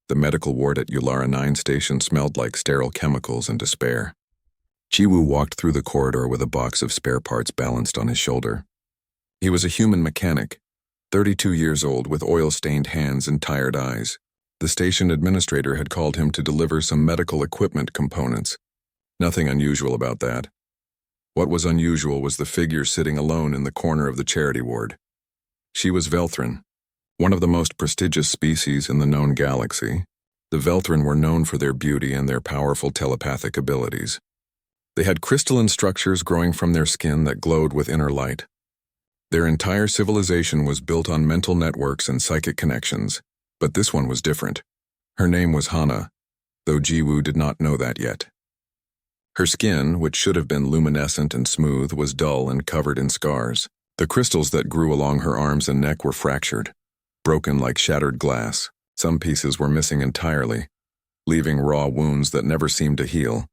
The medical ward at Ulara 9 station smelled like sterile chemicals and despair. Jiwoo walked through the corridor with a box of spare parts balanced on his shoulder. He was a human mechanic, 32 years old with oil-stained hands and tired eyes. The station administrator had called him to deliver some medical equipment components. Nothing unusual about that. What was unusual was the figure sitting alone in the corner of the charity ward. She was Velthrin, one of the most prestigious species in the known galaxy. The Velthrin were known for their beauty and their powerful telepathic abilities. They had crystalline structures growing from their skin that glowed with inner light. Their entire civilization was built on mental networks and psychic connections, but this one was different. Her name was Hana, though Jiwoo did not know that yet. Her skin, which should have been luminescent and smooth, was dull and covered in scars. The crystals that grew along her arms and neck were fractured, broken like shattered glass. Some pieces were missing entirely, leaving raw wounds that never seemed to heal.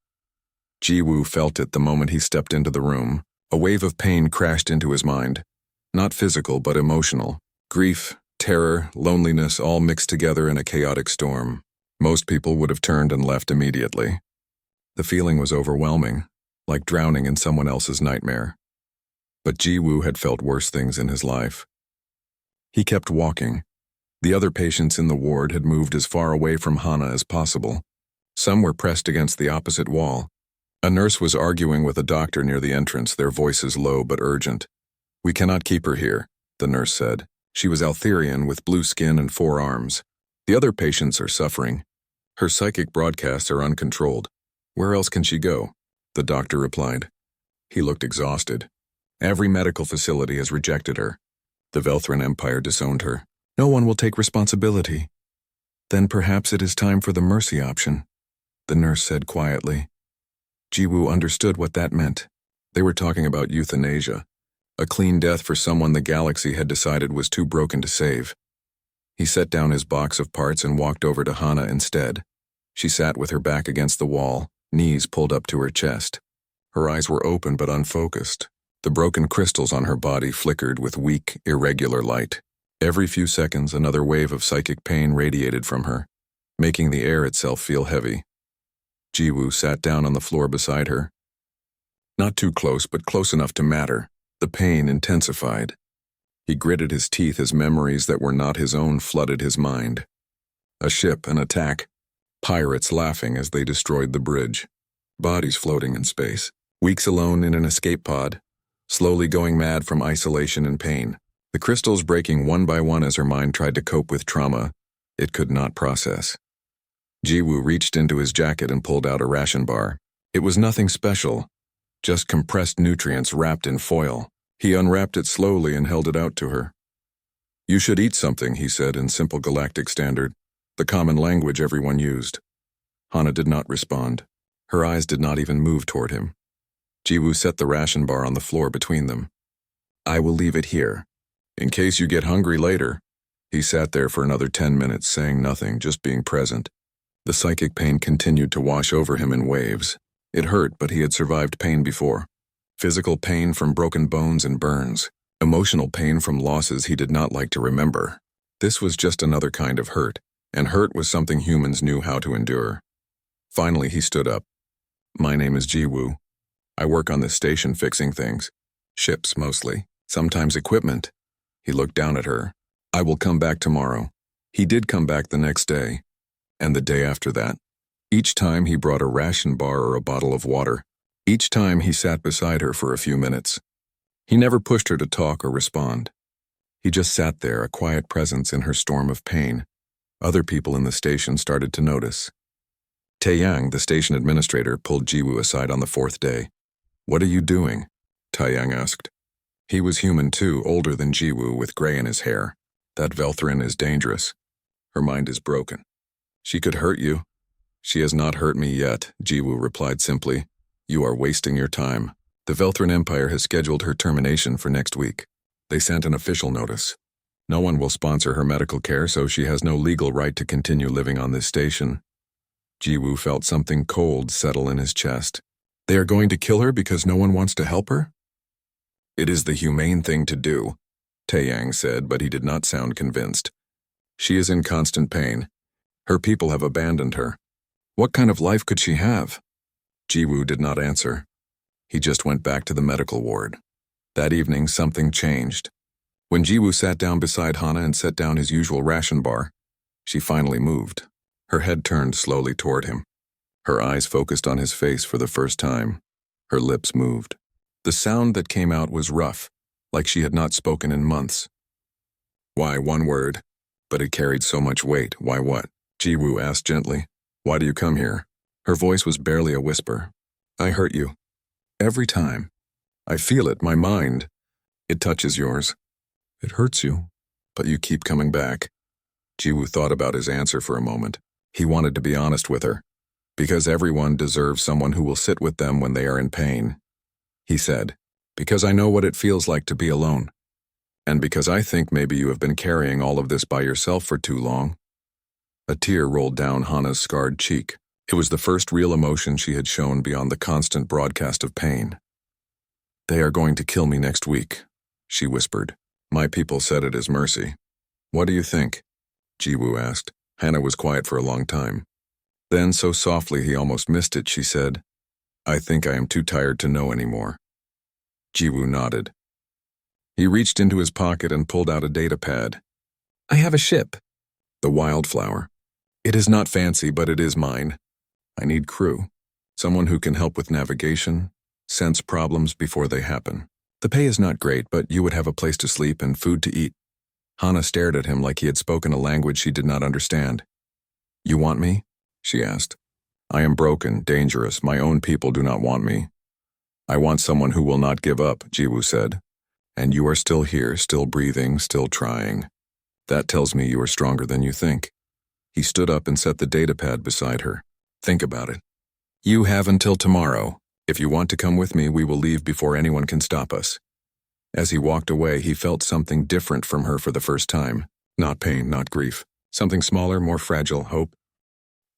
Jiwoo felt it the moment he stepped into the room. A wave of pain crashed into his mind. Not physical, but emotional. Grief, terror, loneliness, all mixed together in a chaotic storm. Most people would have turned and left immediately. The feeling was overwhelming, like drowning in someone else's nightmare. But Jiwoo had felt worse things in his life. He kept walking. The other patients in the ward had moved as far away from Hana as possible. Some were pressed against the opposite wall. A nurse was arguing with a doctor near the entrance, their voices low but urgent. "We cannot keep her here," the nurse said. She was Altherian with blue skin and 4 arms. "The other patients are suffering. Her psychic broadcasts are uncontrolled. Where else can she go?" The doctor replied. He looked exhausted. "Every medical facility has rejected her. The Velthrin Empire disowned her. No one will take responsibility." "Then perhaps it is time for the mercy option," the nurse said quietly. Jiwoo understood what that meant. They were talking about euthanasia, a clean death for someone the galaxy had decided was too broken to save. He set down his box of parts and walked over to Hana instead. She sat with her back against the wall, knees pulled up to her chest. Her eyes were open but unfocused. The broken crystals on her body flickered with weak, irregular light. Every few seconds, another wave of psychic pain radiated from her, making the air itself feel heavy. Jiwoo sat down on the floor beside her. Not too close, but close enough to matter. The pain intensified. He gritted his teeth as memories that were not his own flooded his mind. A ship, an attack. Pirates laughing as they destroyed the bridge. Bodies floating in space. Weeks alone in an escape pod. Slowly going mad from isolation and pain. The crystals breaking one by one as her mind tried to cope with trauma it could not process. Jiwoo reached into his jacket and pulled out a ration bar. It was nothing special, just compressed nutrients wrapped in foil. He unwrapped it slowly and held it out to her. "You should eat something," he said in simple galactic standard, the common language everyone used. Hana did not respond. Her eyes did not even move toward him. Jiwoo set the ration bar on the floor between them. "I will leave it here, in case you get hungry later." He sat there for another 10 minutes, saying nothing, just being present. The psychic pain continued to wash over him in waves. It hurt, but he had survived pain before. Physical pain from broken bones and burns. Emotional pain from losses he did not like to remember. This was just another kind of hurt, and hurt was something humans knew how to endure. Finally, he stood up. "My name is Jiwoo. I work on this station fixing things. Ships, mostly. Sometimes equipment." He looked down at her. "I will come back tomorrow." He did come back the next day, and the day after that. Each time he brought a ration bar or a bottle of water. Each time he sat beside her for a few minutes. He never pushed her to talk or respond. He just sat there, a quiet presence in her storm of pain. Other people in the station started to notice. Taeyang, the station administrator, pulled Jiwoo aside on the 4th day. "What are you doing?" Taeyang asked. He was human too, older than Jiwoo, with gray in his hair. "That Velthrin is dangerous. Her mind is broken. She could hurt you." "She has not hurt me yet," Jiwoo replied simply. "You are wasting your time. The Velthrin Empire has scheduled her termination for next week. They sent an official notice. No one will sponsor her medical care, so she has no legal right to continue living on this station." Jiwoo felt something cold settle in his chest. "They are going to kill her because no one wants to help her?" "It is the humane thing to do," Taeyang said, but he did not sound convinced. "She is in constant pain. Her people have abandoned her. What kind of life could she have? Jiwoo did not answer. He just went back to the medical ward. That evening, something changed. When Jiwoo sat down beside Hana and set down his usual ration bar, she finally moved. Her head turned slowly toward him. Her eyes focused on his face for the first time. Her lips moved. The sound that came out was rough, like she had not spoken in months. Why, one word, but it carried so much weight. Why what? Jiwoo asked gently. Why do you come here? Her voice was barely a whisper. I hurt you. Every time. I feel it, my mind. It touches yours. It hurts you, but you keep coming back. Jiwoo thought about his answer for a moment. He wanted to be honest with her, because everyone deserves someone who will sit with them when they are in pain. He said, because I know what it feels like to be alone. And because I think maybe you have been carrying all of this by yourself for too long. A tear rolled down Hana's scarred cheek. It was the first real emotion she had shown beyond the constant broadcast of pain. They are going to kill me next week, she whispered. My people said it as mercy. What do you think? Jiwoo asked. Hana was quiet for a long time. Then, so softly he almost missed it, she said, I think I am too tired to know anymore. Jiwoo nodded. He reached into his pocket and pulled out a data pad. I have a ship. The Wildflower. It is not fancy, but it is mine. I need crew. Someone who can help with navigation, sense problems before they happen. The pay is not great, but you would have a place to sleep and food to eat. Hana stared at him like he had spoken a language she did not understand. You want me? She asked. I am broken, dangerous. My own people do not want me. I want someone who will not give up, Jiwoo said. And you are still here, still breathing, still trying. That tells me you are stronger than you think. He stood up and set the datapad beside her. Think about it. You have until tomorrow. If you want to come with me, we will leave before anyone can stop us. As he walked away, he felt something different from her for the first time. Not pain, not grief. Something smaller, more fragile, hope.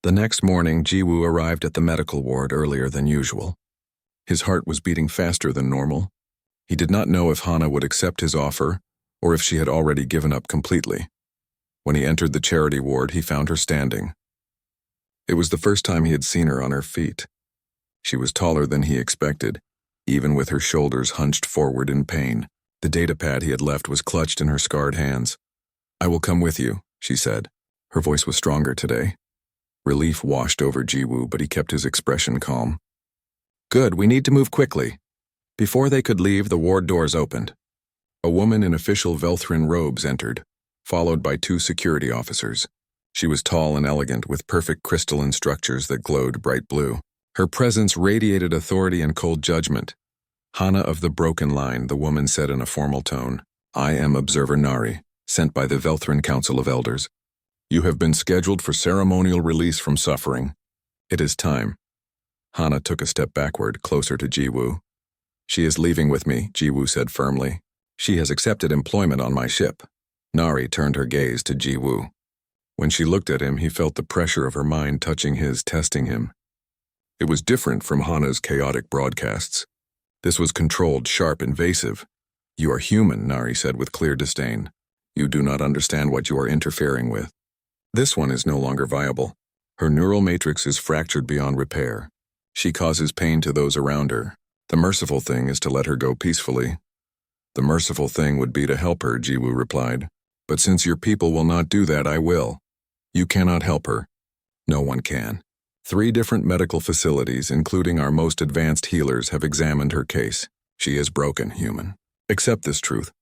The next morning, Jiwoo arrived at the medical ward earlier than usual. His heart was beating faster than normal. He did not know if Hana would accept his offer, or if she had already given up completely. When he entered the charity ward, he found her standing. It was the first time he had seen her on her feet. She was taller than he expected, even with her shoulders hunched forward in pain. The datapad he had left was clutched in her scarred hands. I will come with you, she said. Her voice was stronger today. Relief washed over Jiwoo, but he kept his expression calm. Good, we need to move quickly. Before they could leave, the ward doors opened. A woman in official Velthrin robes entered, followed by 2 security officers. She was tall and elegant, with perfect crystalline structures that glowed bright blue. Her presence radiated authority and cold judgment. Hana of the Broken Line, the woman said in a formal tone. I am Observer Nari, sent by the Velthrin Council of Elders. You have been scheduled for ceremonial release from suffering. It is time. Hana took a step backward, closer to Jiwoo. She is leaving with me, Jiwoo said firmly. She has accepted employment on my ship. Nari turned her gaze to Jiwoo. When she looked at him, he felt the pressure of her mind touching his, testing him. It was different from Hana's chaotic broadcasts. This was controlled, sharp, invasive. You are human, Nari said with clear disdain. You do not understand what you are interfering with. This one is no longer viable. Her neural matrix is fractured beyond repair. She causes pain to those around her. The merciful thing is to let her go peacefully. The merciful thing would be to help her, Jiwoo replied. But since your people will not do that, I will. You cannot help her. No one can. 3 different medical facilities, including our most advanced healers, have examined her case. She is broken, human. Accept this truth.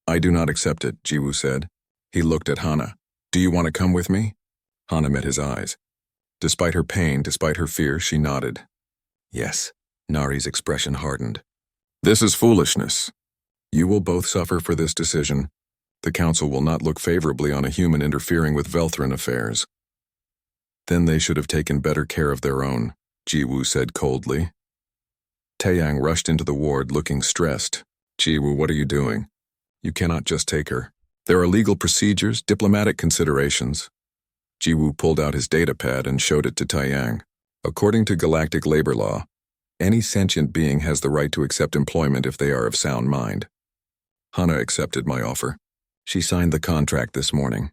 I do not accept it, Jiwoo said. He looked at Hana. Do you want to come with me? Hana met his eyes. Despite her pain, despite her fear, she nodded. Yes. Nari's expression hardened. This is foolishness. You will both suffer for this decision. The council will not look favorably on a human interfering with Velthrin affairs. Then they should have taken better care of their own, Jiwoo said coldly. Taeyang rushed into the ward looking stressed. Jiwoo, what are you doing? You cannot just take her. There are legal procedures, diplomatic considerations. Jiwoo pulled out his datapad and showed it to Taeyang. According to galactic labor law, any sentient being has the right to accept employment if they are of sound mind. Hana accepted my offer. She signed the contract this morning.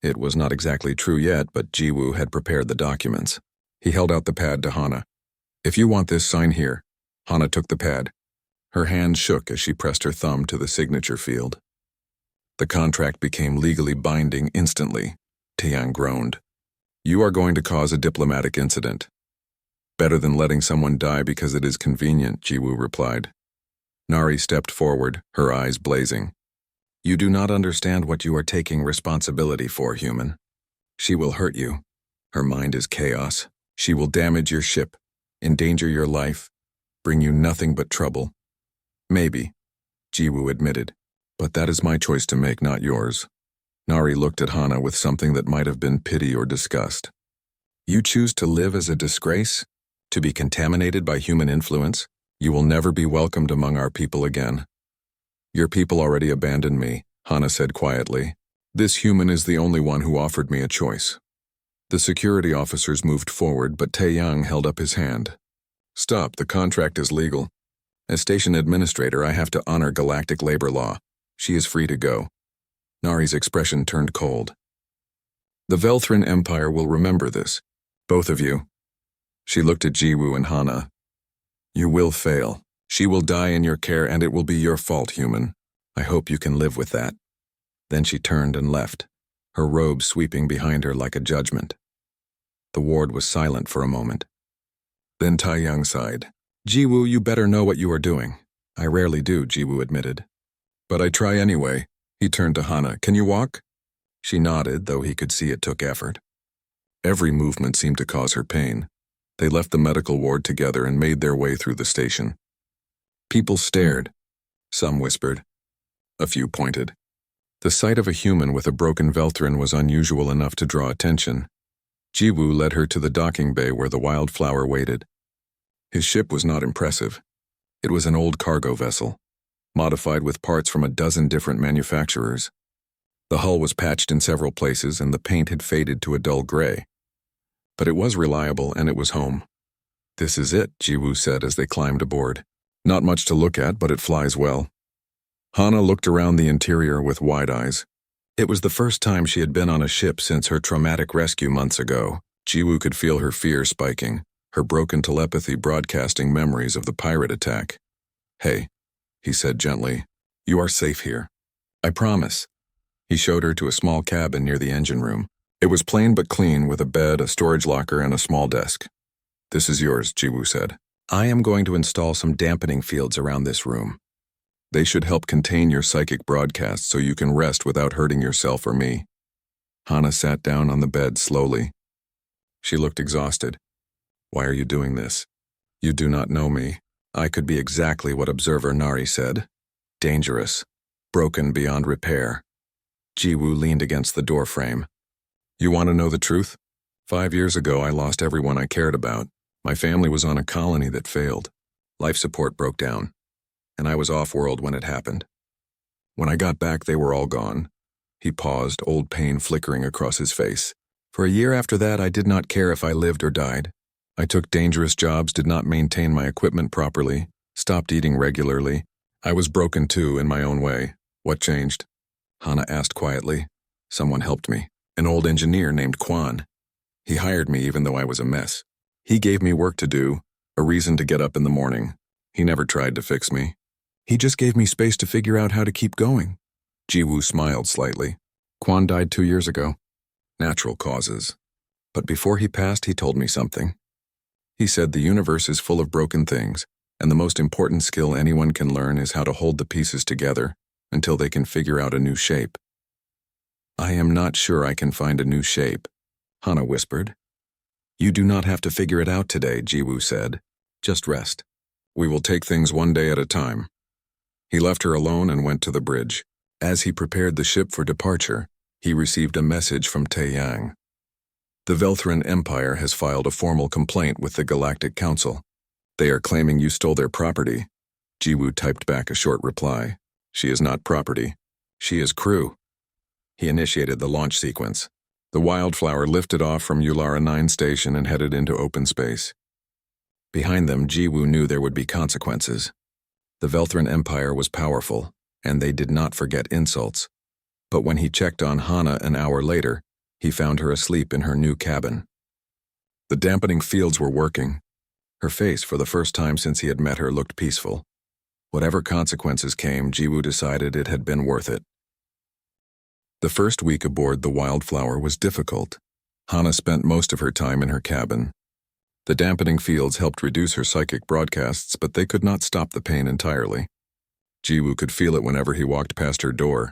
It was not exactly true yet, but Jiwoo had prepared the documents. He held out the pad to Hana. "If you want this, sign here." Hana took the pad. Her hand shook as she pressed her thumb to the signature field. The contract became legally binding instantly. Taeyang groaned. "You are going to cause a diplomatic incident." "Better than letting someone die because it is convenient," Jiwoo replied. Nari stepped forward, her eyes blazing. "You do not understand what you are taking responsibility for, human. She will hurt you. Her mind is chaos. She will damage your ship, endanger your life, bring you nothing but trouble." "Maybe," Jiwoo admitted, "but that is my choice to make, not yours." Nari looked at Hana with something that might have been pity or disgust. "You choose to live as a disgrace? To be contaminated by human influence? You will never be welcomed among our people again." "Your people already abandoned me," Hana said quietly. "This human is the only one who offered me a choice." The security officers moved forward, but Taeyang held up his hand. "Stop, the contract is legal. As station administrator, I have to honor galactic labor law. She is free to go." Nari's expression turned cold. "The Velthrin Empire will remember this. Both of you." She looked at Jiwoo and Hana. "You will fail. She will die in your care, and it will be your fault, human. I hope you can live with that." Then she turned and left, her robe sweeping behind her like a judgment. The ward was silent for a moment. Then Taeyang sighed. "Jiwoo, you better know what you are doing." "I rarely do," Jiwoo admitted. "But I try anyway." He turned to Hana. "Can you walk?" She nodded, though he could see it took effort. Every movement seemed to cause her pain. They left the medical ward together and made their way through the station. People stared. Some whispered. A few pointed. The sight of a human with a broken Velthrin was unusual enough to draw attention. Jiwoo led her to the docking bay where the Wildflower waited. His ship was not impressive. It was an old cargo vessel, modified with parts from a dozen different manufacturers. The hull was patched in several places and the paint had faded to a dull gray. But it was reliable and it was home. "This is it," Jiwoo said as they climbed aboard. "Not much to look at, but it flies well." Hana looked around the interior with wide eyes. It was the first time she had been on a ship since her traumatic rescue months ago. Jiwoo could feel her fear spiking, her broken telepathy broadcasting memories of the pirate attack. "Hey," he said gently, "you are safe here. I promise." He showed her to a small cabin near the engine room. It was plain but clean, with a bed, a storage locker, and a small desk. "This is yours," Jiwoo said. "I am going to install some dampening fields around this room. They should help contain your psychic broadcasts so you can rest without hurting yourself or me." Hana sat down on the bed slowly. She looked exhausted. "Why are you doing this? You do not know me. I could be exactly what Observer Nari said. Dangerous. Broken beyond repair." Jiwoo leaned against the doorframe. "You want to know the truth? 5 years ago, I lost everyone I cared about. My family was on a colony that failed. Life support broke down, and I was off-world when it happened. When I got back, they were all gone." He paused, old pain flickering across his face. "For a year after that, I did not care if I lived or died. I took dangerous jobs, did not maintain my equipment properly, stopped eating regularly. I was broken too, in my own way." "What changed?" Hana asked quietly. "Someone helped me. An old engineer named Quan. He hired me even though I was a mess. He gave me work to do, a reason to get up in the morning. He never tried to fix me. He just gave me space to figure out how to keep going." Jiwoo smiled slightly. "Quan died 2 years ago. Natural causes. But before he passed, he told me something. He said the universe is full of broken things, and the most important skill anyone can learn is how to hold the pieces together until they can figure out a new shape." "I am not sure I can find a new shape," Hana whispered. "You do not have to figure it out today," Jiwoo said. "Just rest. We will take things one day at a time." He left her alone and went to the bridge. As he prepared the ship for departure, he received a message from Taeyang. "The Velthrin Empire has filed a formal complaint with the Galactic Council. They are claiming you stole their property." Jiwoo typed back a short reply. "She is not property. She is crew." He initiated the launch sequence. The Wildflower lifted off from Ulara 9 station and headed into open space. Behind them, Jiwoo knew there would be consequences. The Velthrin Empire was powerful, and they did not forget insults. But when he checked on Hana an hour later, He found her asleep in her new cabin. The dampening fields were working. Her face, for the first time since he had met her, looked peaceful. Whatever consequences came, Jiwoo decided it had been worth it. The first week aboard the Wildflower was difficult. Hana spent most of her time in her cabin. The dampening fields helped reduce her psychic broadcasts, but they could not stop the pain entirely. Jiwoo could feel it whenever he walked past her door,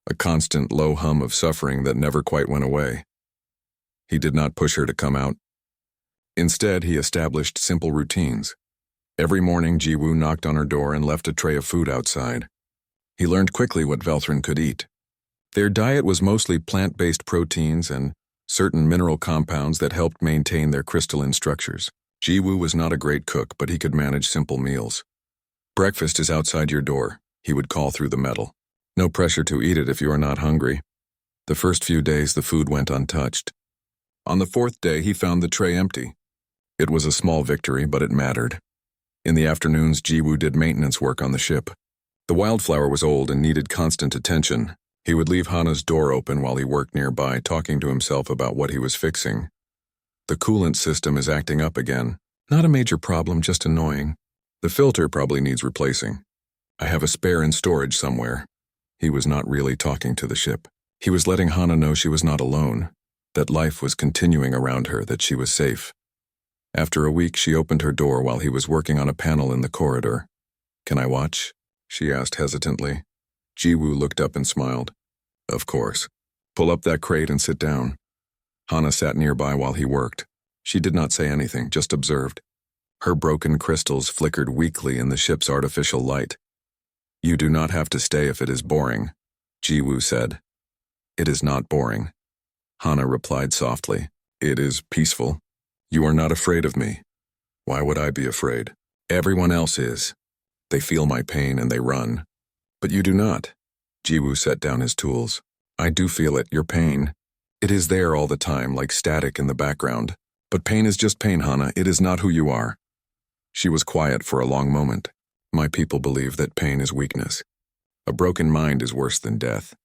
a constant low hum of suffering that never quite went away. He did not push her to come out. Instead, he established simple routines. Every morning, Jiwoo knocked on her door and left a tray of food outside. He learned quickly what Velthrin could eat. Their diet was mostly plant-based proteins and certain mineral compounds that helped maintain their crystalline structures. Jiwoo was not a great cook, but he could manage simple meals. "Breakfast is outside your door," he would call through the metal. "No pressure to eat it if you are not hungry." The first few days, the food went untouched. On the fourth day, he found the tray empty. It was a small victory, but it mattered. In the afternoons, Jiwoo did maintenance work on the ship. The Wildflower was old and needed constant attention. He would leave Hana's door open while he worked nearby, talking to himself about what he was fixing. "The coolant system is acting up again. Not a major problem, just annoying. The filter probably needs replacing. I have a spare in storage somewhere." He was not really talking to the ship. He was letting Hana know she was not alone, that life was continuing around her, that she was safe. After a week, she opened her door while he was working on a panel in the corridor. "Can I watch?" she asked hesitantly. Jiwoo looked up and smiled. "Of course. Pull up that crate and sit down." Hana sat nearby while he worked. She did not say anything, just observed. Her broken crystals flickered weakly in the ship's artificial light. "You do not have to stay if it is boring," Jiwoo said. "It is not boring," Hana replied softly. "It is peaceful. You are not afraid of me." "Why would I be afraid? Everyone else is. They feel my pain and they run. But you do not." Jiwoo set down his tools. "I do feel it, your pain. It is there all the time, like static in the background. But pain is just pain, Hana. It is not who you are." She was quiet for a long moment. "My people believe that pain is weakness. A broken mind is worse than death.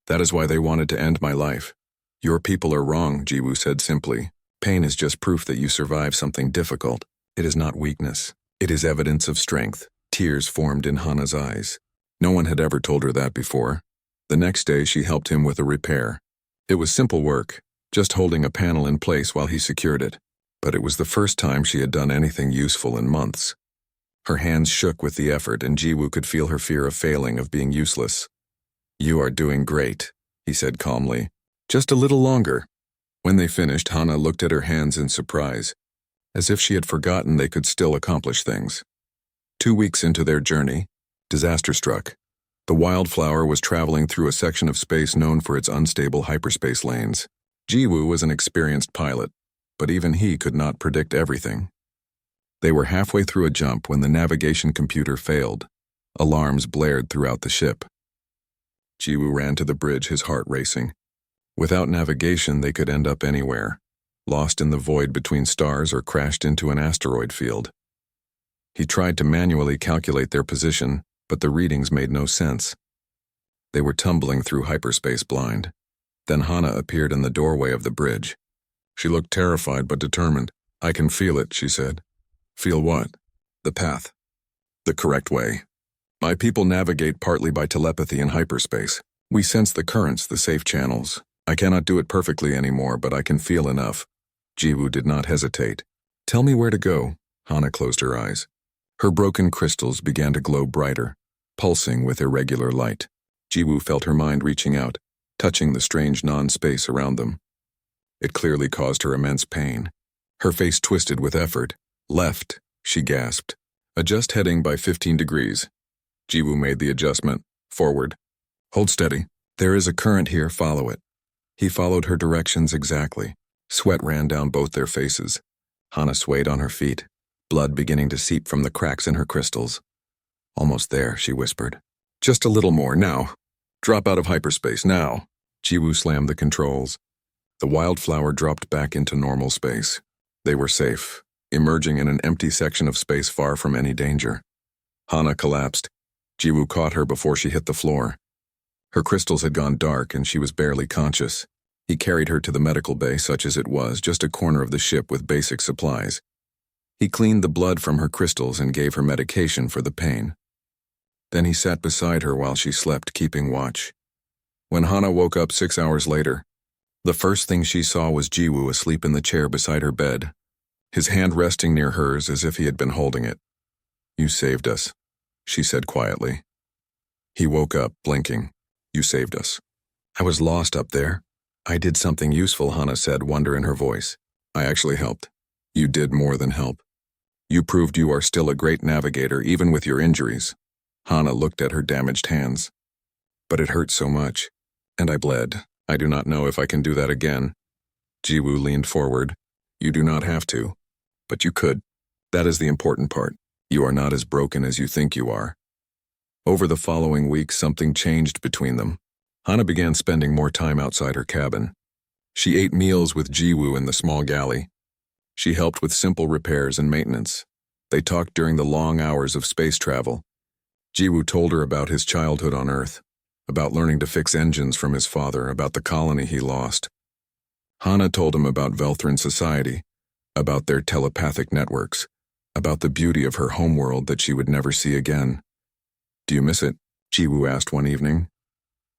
That is why they wanted to end my life." "Your people are wrong," Jiwoo said simply. "Pain is just proof that you survived something difficult. It is not weakness. It is evidence of strength." Tears formed in Hana's eyes. No one had ever told her that before. The next day, she helped him with a repair. It was simple work, just holding a panel in place while he secured it. But it was the first time she had done anything useful in months. Her hands shook with the effort, and Jiwoo could feel her fear of failing, of being useless. "You are doing great," he said calmly. "Just a little longer." When they finished, Hana looked at her hands in surprise, as if she had forgotten they could still accomplish things. 2 weeks into their journey, disaster struck. The Wildflower was traveling through a section of space known for its unstable hyperspace lanes. Jiwoo was an experienced pilot, but even he could not predict everything. They were halfway through a jump when the navigation computer failed. Alarms blared throughout the ship. Jiwoo ran to the bridge, his heart racing. Without navigation, they could end up anywhere, lost in the void between stars or crashed into an asteroid field. He tried to manually calculate their position, but the readings made no sense. They were tumbling through hyperspace blind. Then Hana appeared in the doorway of the bridge. She looked terrified but determined. "I can feel it," she said. "Feel what?" "The path. The correct way. My people navigate partly by telepathy in hyperspace. We sense the currents, the safe channels. I cannot do it perfectly anymore, but I can feel enough." Jiwoo did not hesitate. "Tell me where to go." Hana closed her eyes. Her broken crystals began to glow brighter, pulsing with irregular light. Jiwoo felt her mind reaching out, touching the strange non-space around them. It clearly caused her immense pain. Her face twisted with effort. "Left," she gasped. "Adjust heading by 15 degrees. Jiwoo made the adjustment. "Forward. Hold steady. There is a current here, follow it." He followed her directions exactly. Sweat ran down both their faces. Hana swayed on her feet, blood beginning to seep from the cracks in her crystals. "Almost there," she whispered. "Just a little more, now. Drop out of hyperspace, now." Jiwoo slammed the controls. The Wildflower dropped back into normal space. They were safe, emerging in an empty section of space far from any danger. Hana collapsed. Jiwoo caught her before she hit the floor. Her crystals had gone dark and she was barely conscious. He carried her to the medical bay, such as it was, just a corner of the ship with basic supplies. He cleaned the blood from her crystals and gave her medication for the pain. Then he sat beside her while she slept, keeping watch. When Hana woke up 6 hours later, the first thing she saw was Jiwoo asleep in the chair beside her bed, his hand resting near hers as if he had been holding it. "You saved us," she said quietly. He woke up, blinking. "You saved us." "I was lost up there. I did something useful," Hana said, wonder in her voice. "I actually helped." "You did more than help. You proved you are still a great navigator, even with your injuries." Hana looked at her damaged hands. "But it hurt so much, and I bled. I do not know if I can do that again." Jiwoo leaned forward. "You do not have to, but you could. That is the important part. You are not as broken as you think you are." Over the following weeks, something changed between them. Hana began spending more time outside her cabin. She ate meals with Jiwoo in the small galley. She helped with simple repairs and maintenance. They talked during the long hours of space travel. Jiwoo told her about his childhood on Earth, about learning to fix engines from his father, about the colony he lost. Hana told him about Velthran society, about their telepathic networks, about the beauty of her homeworld that she would never see again. "Do you miss it?" Jiwoo asked one evening.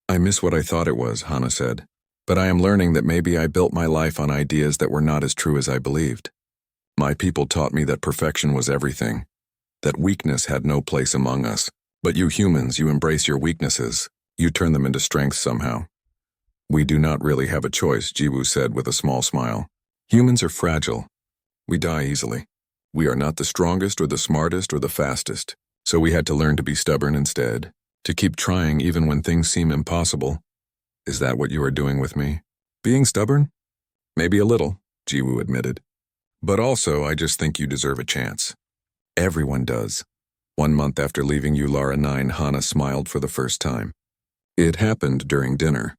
"I miss what I thought it was," Hana said. "But I am learning that maybe I built my life on ideas that were not as true as I believed. My people taught me that perfection was everything, that weakness had no place among us. But you humans, you embrace your weaknesses. You turn them into strengths somehow." "We do not really have a choice," Jiwoo said with a small smile. "Humans are fragile. We die easily. We are not the strongest or the smartest or the fastest, so we had to learn to be stubborn instead, to keep trying even when things seem impossible." "Is that what you are doing with me?" "Being stubborn? Maybe a little," Jiwoo admitted. "But also, I just think you deserve a chance." "Everyone does." 1 month after leaving Ulara 9, Hana smiled for the first time. It happened during dinner.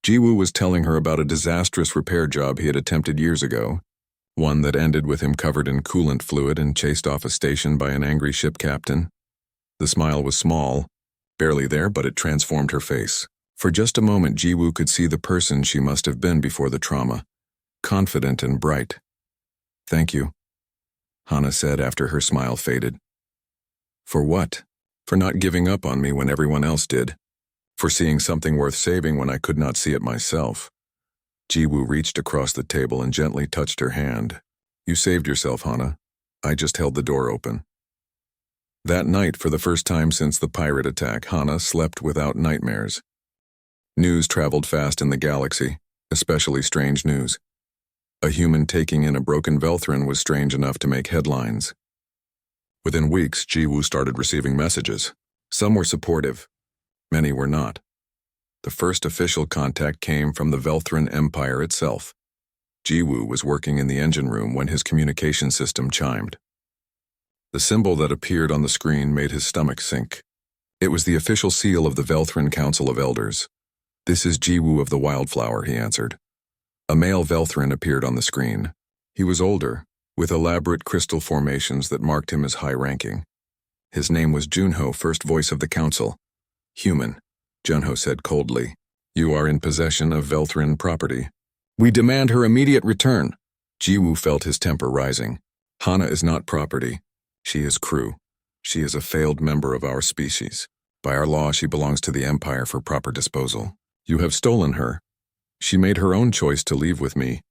Jiwoo was telling her about a disastrous repair job he had attempted years ago, one that ended with him covered in coolant fluid and chased off a station by an angry ship captain. The smile was small, barely there, but it transformed her face. For just a moment, Jiwoo could see the person she must have been before the trauma, confident and bright. "Thank you," Hana said after her smile faded. "For what?" "For not giving up on me when everyone else did. For seeing something worth saving when I could not see it myself." Jiwoo reached across the table and gently touched her hand. "You saved yourself, Hana. I just held the door open." That night, for the first time since the pirate attack, Hana slept without nightmares. News traveled fast in the galaxy, especially strange news. A human taking in a broken Velthran was strange enough to make headlines. Within weeks, Jiwoo started receiving messages. Some were supportive. Many were not. The first official contact came from the Velthran Empire itself. Jiwoo was working in the engine room when his communication system chimed. The symbol that appeared on the screen made his stomach sink. It was the official seal of the Velthran Council of Elders. "This is Jiwoo of the Wildflower," he answered. A male Velthran appeared on the screen. He was older, with elaborate crystal formations that marked him as high-ranking. His name was Junho, first voice of the council. "Human," Junho said coldly. "You are in possession of Velthran property. We demand her immediate return." Jiwoo felt his temper rising. "Hana is not property. She is crew. She is a failed member of our species. By our law, she belongs to the Empire for proper disposal. You have stolen her. She made her own choice to leave with me."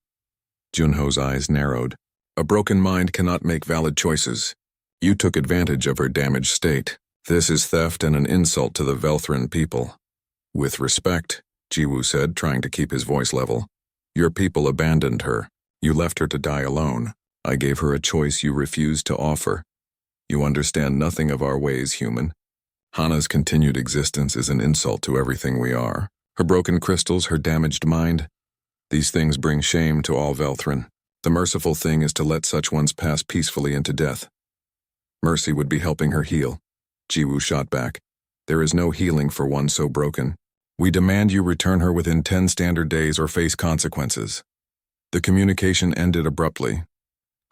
Junho's eyes narrowed. "A broken mind cannot make valid choices. You took advantage of her damaged state. This is theft and an insult to the Velthran people." "With respect," Jiwoo said, trying to keep his voice level. "Your people abandoned her. You left her to die alone. I gave her a choice you refused to offer. You understand nothing of our ways, human. Hana's continued existence is an insult to everything we are. Her broken crystals, her damaged mind. These things bring shame to all Velthran. The merciful thing is to let such ones pass peacefully into death. Mercy would be helping her heal." Jiwoo shot back. "There is no healing for one so broken. We demand you return her within 10 standard days or face consequences." The communication ended abruptly.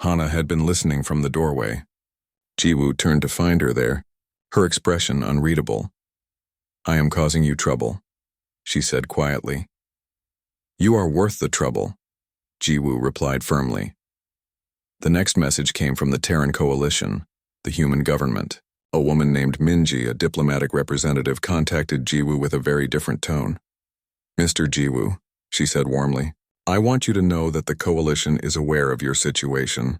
Hana had been listening from the doorway. Jiwoo turned to find her there, her expression unreadable. "I am causing you trouble," she said quietly. You are worth the trouble, Jiwoo replied firmly. The next message came from the Terran Coalition, the human government. A woman named Minji, a diplomatic representative, contacted Jiwoo with a very different tone. Mr. Jiwoo, she said warmly, I want you to know that the Coalition is aware of your situation.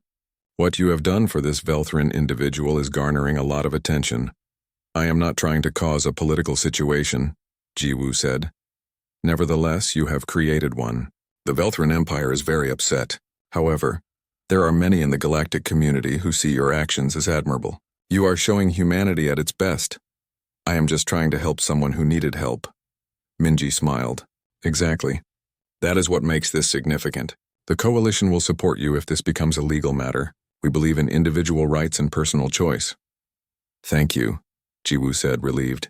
What you have done for this Velthran individual is garnering a lot of attention. I am not trying to cause a political situation, Jiwoo said. Nevertheless, you have created one. The Velthran Empire is very upset. However, there are many in the galactic community who see your actions as admirable. You are showing humanity at its best. I am just trying to help someone who needed help. Minji smiled. Exactly. That is what makes this significant. The Coalition will support you if this becomes a legal matter. We believe in individual rights and personal choice. Thank you, Jiwoo said, relieved.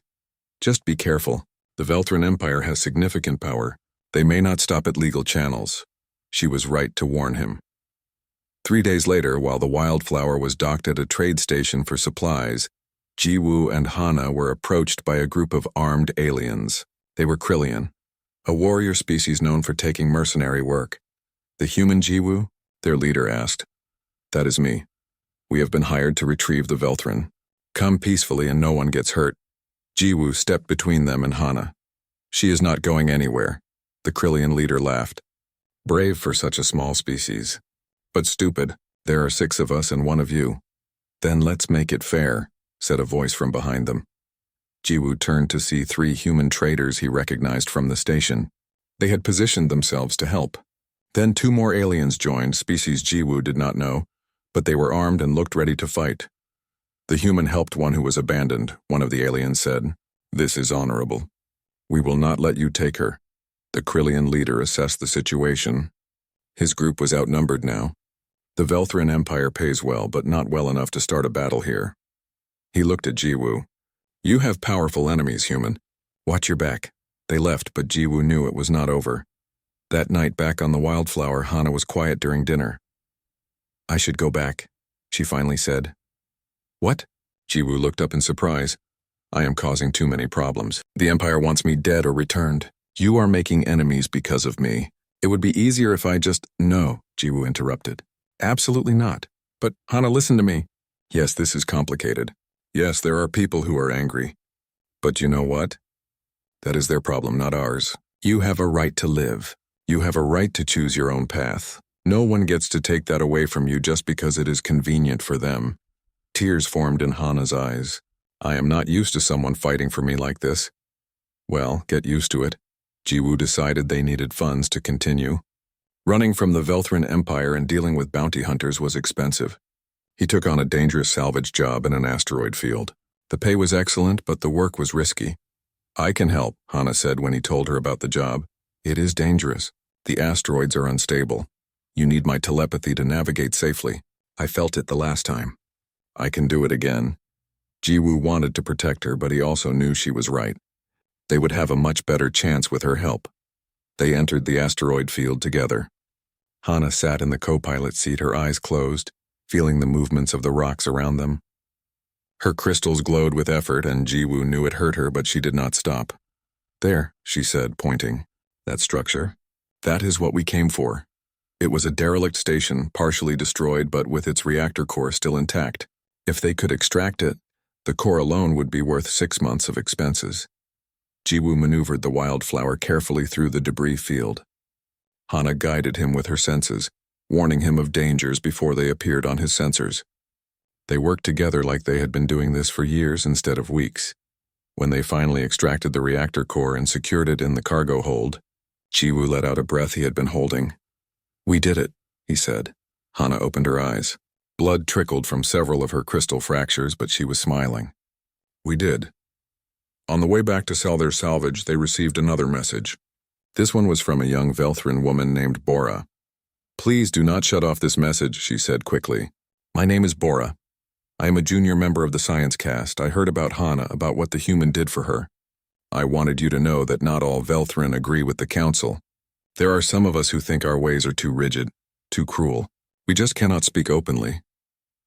Just be careful. The Velthran Empire has significant power. They may not stop at legal channels. She was right to warn him. 3 days later, while the Wildflower was docked at a trade station for supplies, Jiwoo and Hana were approached by a group of armed aliens. They were Krillian, a warrior species known for taking mercenary work. The human Jiwoo? Their leader asked. That is me. We have been hired to retrieve the Velthran. Come peacefully and no one gets hurt. Jiwoo stepped between them and Hana. She is not going anywhere. The Krillian leader laughed. Brave for such a small species. But stupid. There are 6 of us and 1 of you. Then let's make it fair, said a voice from behind them. Jiwoo turned to see 3 human traders he recognized from the station. They had positioned themselves to help. Then 2 more aliens joined, species Jiwoo did not know, but they were armed and looked ready to fight. The human helped one who was abandoned, one of the aliens said. This is honorable. We will not let you take her. The Krillian leader assessed the situation. His group was outnumbered now. The Velthran Empire pays well, but not well enough to start a battle here. He looked at Jiwoo. You have powerful enemies, human. Watch your back. They left, but Jiwoo knew it was not over. That night back on the Wildflower, Hana was quiet during dinner. I should go back, she finally said. What? Jiwoo looked up in surprise. I am causing too many problems. The Empire wants me dead or returned. You are making enemies because of me. It would be easier if I just— No, Jiwoo interrupted. Absolutely not. But, Hana, listen to me. Yes, this is complicated. Yes, there are people who are angry. But you know what? That is their problem, not ours. You have a right to live. You have a right to choose your own path. No one gets to take that away from you just because it is convenient for them. Tears formed in Hana's eyes. I am not used to someone fighting for me like this. Well, get used to it. Jiwoo decided they needed funds to continue. Running from the Velthran Empire and dealing with bounty hunters was expensive. He took on a dangerous salvage job in an asteroid field. The pay was excellent, but the work was risky. I can help, Hana said when he told her about the job. It is dangerous. The asteroids are unstable. You need my telepathy to navigate safely. I felt it the last time. I can do it again. Jiwoo wanted to protect her, but he also knew she was right. They would have a much better chance with her help. They entered the asteroid field together. Hana sat in the co-pilot seat, her eyes closed, feeling the movements of the rocks around them. Her crystals glowed with effort, and Jiwoo knew it hurt her, but she did not stop. There, she said, pointing. That structure. That is what we came for. It was a derelict station, partially destroyed, but with its reactor core still intact. If they could extract it, the core alone would be worth 6 months of expenses. Jiwoo maneuvered the Wildflower carefully through the debris field. Hana guided him with her senses, warning him of dangers before they appeared on his sensors. They worked together like they had been doing this for years instead of weeks. When they finally extracted the reactor core and secured it in the cargo hold, Jiwoo let out a breath he had been holding. We did it, he said. Hana opened her eyes. Blood trickled from several of her crystal fractures, but she was smiling. We did. On the way back to sell their salvage, they received another message. This one was from a young Velthran woman named Bora. Please do not shut off this message, she said quickly. My name is Bora. I am a junior member of the science cast. I heard about Hana, about what the human did for her. I wanted you to know that not all Velthran agree with the council. There are some of us who think our ways are too rigid, too cruel. We just cannot speak openly.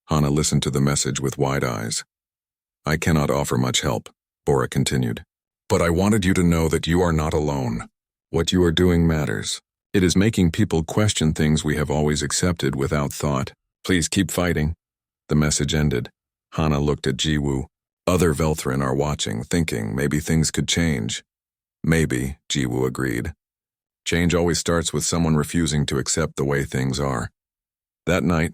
Hana listened to the message with wide eyes. I cannot offer much help, Bora continued. But I wanted you to know that you are not alone. What you are doing matters. It is making people question things we have always accepted without thought. Please keep fighting. The message ended. Hana looked at Jiwoo. Other Velthrin are watching, thinking maybe things could change. Maybe, Jiwoo agreed. Change always starts with someone refusing to accept the way things are. That night,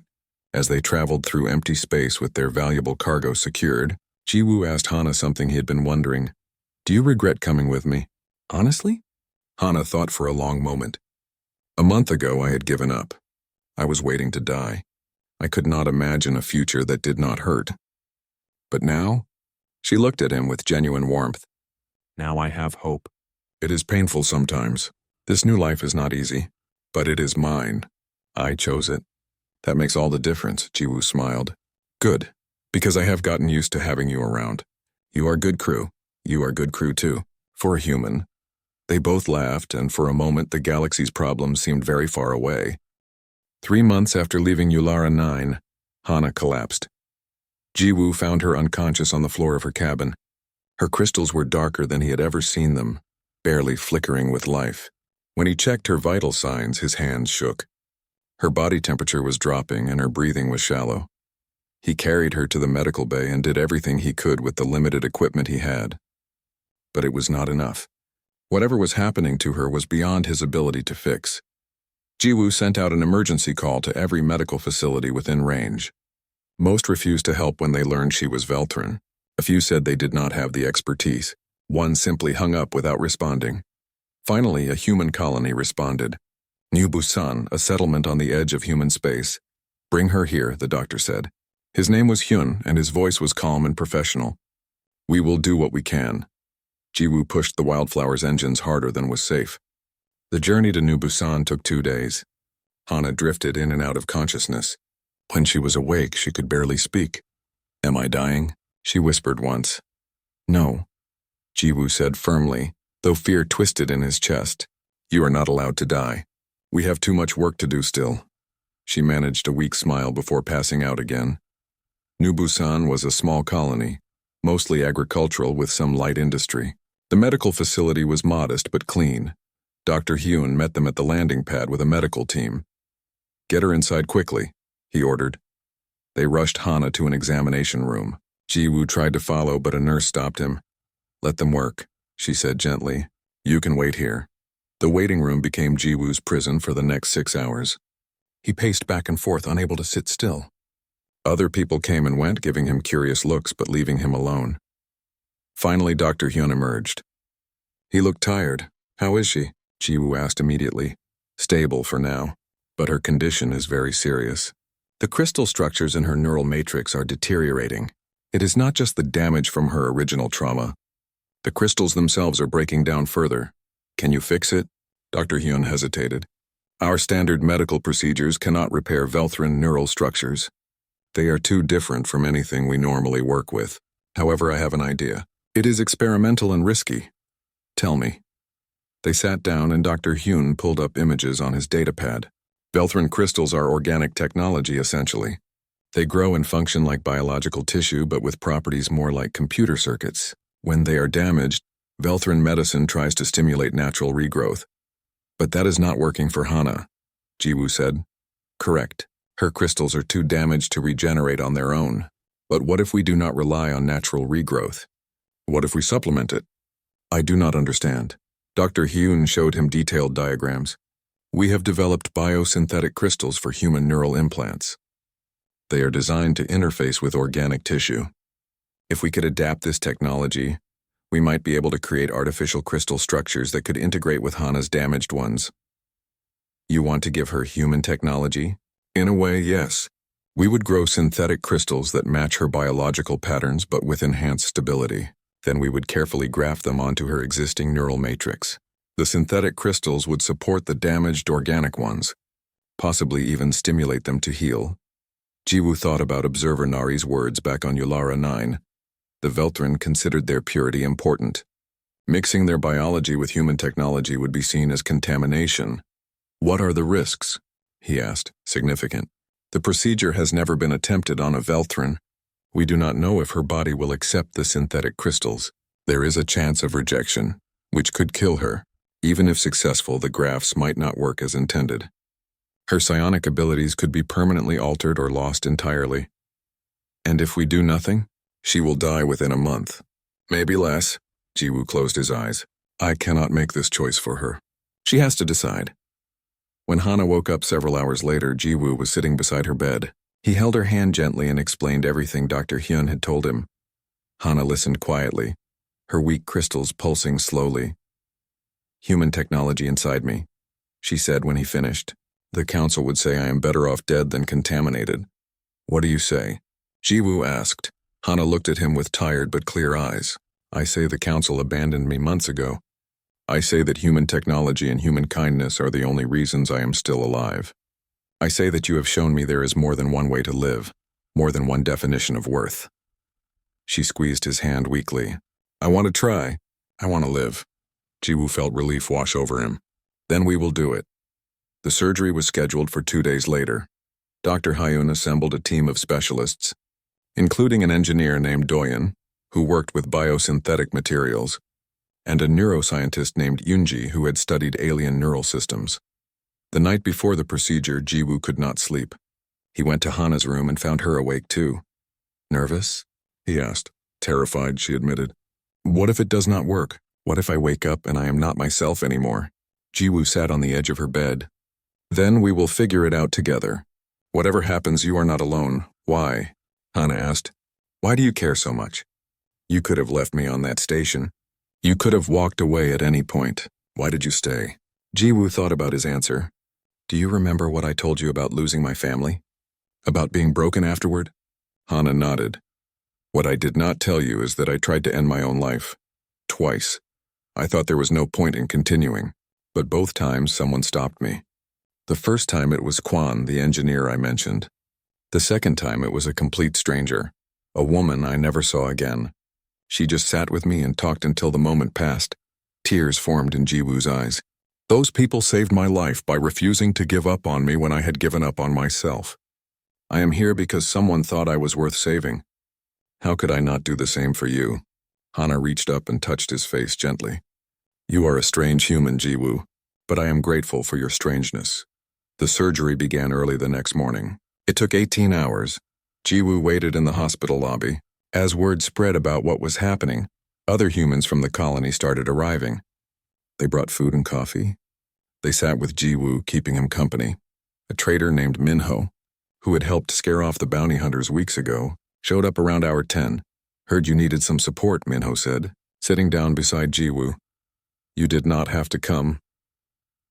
as they traveled through empty space with their valuable cargo secured, Jiwoo asked Hana something he had been wondering. Do you regret coming with me? Honestly? Hana thought for a long moment. A month ago I had given up. I was waiting to die. I could not imagine a future that did not hurt. But now? She looked at him with genuine warmth. Now I have hope. It is painful sometimes. This new life is not easy, but it is mine. I chose it. That makes all the difference, Jiwoo smiled. Good, because I have gotten used to having you around. You are good crew. You are good crew too, for a human. They both laughed, and for a moment the galaxy's problems seemed very far away. 3 months after leaving Ulara 9, Hana collapsed. Jiwoo found her unconscious on the floor of her cabin. Her crystals were darker than he had ever seen them, barely flickering with life. When he checked her vital signs, his hands shook. Her body temperature was dropping and her breathing was shallow. He carried her to the medical bay and did everything he could with the limited equipment he had. But it was not enough. Whatever was happening to her was beyond his ability to fix. Jiwoo sent out an emergency call to every medical facility within range. Most refused to help when they learned she was Velthrin. A few said they did not have the expertise. One simply hung up without responding. Finally, a human colony responded. New Busan, a settlement on the edge of human space. Bring her here, the doctor said. His name was Hyun, and his voice was calm and professional. We will do what we can. Jiwoo pushed the Wildflower's engines harder than was safe. The journey to New Busan took 2 days. Hana drifted in and out of consciousness. When she was awake, she could barely speak. Am I dying? She whispered once. No, Jiwoo said firmly, though fear twisted in his chest. You are not allowed to die. We have too much work to do still. She managed a weak smile before passing out again. New Busan was a small colony, mostly agricultural with some light industry. The medical facility was modest but clean. Dr. Hyun met them at the landing pad with a medical team. Get her inside quickly, he ordered. They rushed Hana to an examination room. Jiwoo tried to follow, but a nurse stopped him. Let them work, she said gently. You can wait here. The waiting room became Jiwoo's prison for the next 6 hours. He paced back and forth, unable to sit still. Other people came and went, giving him curious looks but leaving him alone. Finally, Dr. Hyun emerged. He looked tired. How is she? Jiwoo asked immediately. Stable for now, but her condition is very serious. The crystal structures in her neural matrix are deteriorating. It is not just the damage from her original trauma. The crystals themselves are breaking down further. Can you fix it? Dr. Hyun hesitated. Our standard medical procedures cannot repair Velthrin neural structures. They are too different from anything we normally work with. However, I have an idea. It is experimental and risky. Tell me. They sat down and Dr. Hyun pulled up images on his datapad. Velthrin crystals are organic technology, essentially. They grow and function like biological tissue, but with properties more like computer circuits. When they are damaged, Velthrin medicine tries to stimulate natural regrowth. But that is not working for Hana, Jiwoo said. Correct. Her crystals are too damaged to regenerate on their own. But what if we do not rely on natural regrowth? What if we supplement it? I do not understand. Dr. Hyun showed him detailed diagrams. We have developed biosynthetic crystals for human neural implants. They are designed to interface with organic tissue. If we could adapt this technology, we might be able to create artificial crystal structures that could integrate with Hana's damaged ones. You want to give her human technology? In a way, yes. We would grow synthetic crystals that match her biological patterns but with enhanced stability. Then we would carefully graft them onto her existing neural matrix. The synthetic crystals would support the damaged organic ones, possibly even stimulate them to heal. Jiwoo thought about Observer Nari's words back on Ulara 9. The Velthrin considered their purity important. Mixing their biology with human technology would be seen as contamination. What are the risks? He asked, significant. The procedure has never been attempted on a Velthrin. We do not know if her body will accept the synthetic crystals. There is a chance of rejection, which could kill her. Even if successful, the grafts might not work as intended. Her psionic abilities could be permanently altered or lost entirely. And if we do nothing, she will die within a month. Maybe less. Jiwoo closed his eyes. I cannot make this choice for her. She has to decide. When Hana woke up several hours later, Jiwoo was sitting beside her bed. He held her hand gently and explained everything Dr. Hyun had told him. Hana listened quietly, her weak crystals pulsing slowly. Human technology inside me, she said when he finished. The council would say I am better off dead than contaminated. What do you say? Jiwoo asked. Hana looked at him with tired but clear eyes. I say the council abandoned me months ago. I say that human technology and human kindness are the only reasons I am still alive. I say that you have shown me there is more than one way to live, more than one definition of worth. She squeezed his hand weakly. I want to try. I want to live. Jiwoo felt relief wash over him. Then we will do it. The surgery was scheduled for 2 days later. Dr. Hyun assembled a team of specialists, including an engineer named Doyen, who worked with biosynthetic materials, and a neuroscientist named Yoonji who had studied alien neural systems. The night before the procedure, Jiwoo could not sleep. He went to Hana's room and found her awake too. Nervous? He asked. Terrified, she admitted. What if it does not work? What if I wake up and I am not myself anymore? Jiwoo sat on the edge of her bed. Then we will figure it out together. Whatever happens, you are not alone. Why? Hana asked. Why do you care so much? You could have left me on that station. You could have walked away at any point. Why did you stay? Jiwoo thought about his answer. Do you remember what I told you about losing my family? About being broken afterward? Hana nodded. What I did not tell you is that I tried to end my own life. Twice. I thought there was no point in continuing, but both times someone stopped me. The first time it was Kwan, the engineer I mentioned. The second time it was a complete stranger, a woman I never saw again. She just sat with me and talked until the moment passed. Tears formed in Jiwoo's eyes. Those people saved my life by refusing to give up on me when I had given up on myself. I am here because someone thought I was worth saving. How could I not do the same for you? Hana reached up and touched his face gently. You are a strange human, Jiwoo, but I am grateful for your strangeness. The surgery began early the next morning. It took 18 hours. Jiwoo waited in the hospital lobby. As word spread about what was happening, other humans from the colony started arriving. They brought food and coffee. They sat with Jiwoo, keeping him company. A trader named Minho, who had helped scare off the bounty hunters weeks ago, showed up around hour 10. Heard you needed some support, Minho said, sitting down beside Jiwoo. You did not have to come.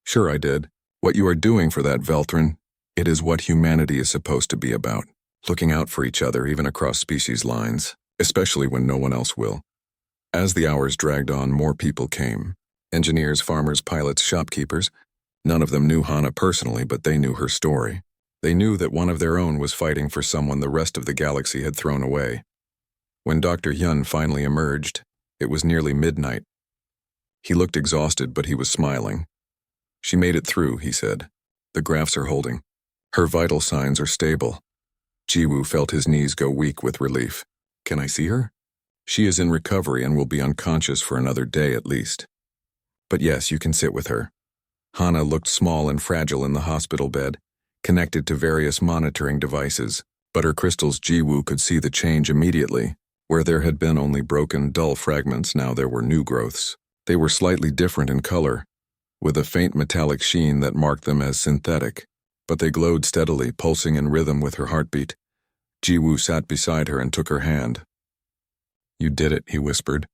Sure I did. What you are doing for that Velthrin, it is what humanity is supposed to be about. Looking out for each other even across species lines, especially when no one else will. As the hours dragged on, more people came. Engineers, farmers, pilots, shopkeepers. None of them knew Hana personally, but they knew her story. They knew that one of their own was fighting for someone the rest of the galaxy had thrown away. When Dr. Hyun finally emerged, it was nearly midnight. He looked exhausted, but he was smiling. She made it through, he said. The graphs are holding. Her vital signs are stable. Jiwoo felt his knees go weak with relief. Can I see her? She is in recovery and will be unconscious for another day at least. But yes, you can sit with her. Hana looked small and fragile in the hospital bed, connected to various monitoring devices, but her crystals Jiwoo could see the change immediately. Where there had been only broken, dull fragments, now there were new growths. They were slightly different in color, with a faint metallic sheen that marked them as synthetic, but they glowed steadily, pulsing in rhythm with her heartbeat. Jiwoo sat beside her and took her hand. You did it, he whispered.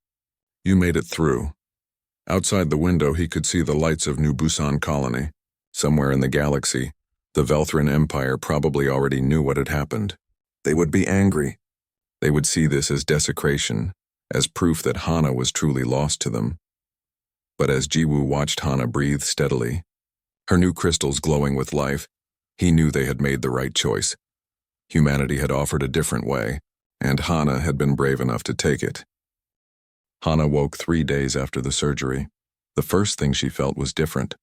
You made it through. Outside the window, he could see the lights of New Busan Colony. Somewhere in the galaxy, the Velthrin Empire probably already knew what had happened. They would be angry. They would see this as desecration, as proof that Hana was truly lost to them. But as Jiwoo watched Hana breathe steadily, her new crystals glowing with life, he knew they had made the right choice. Humanity had offered a different way, and Hana had been brave enough to take it. Hana woke 3 days after the surgery. The first thing she felt was different.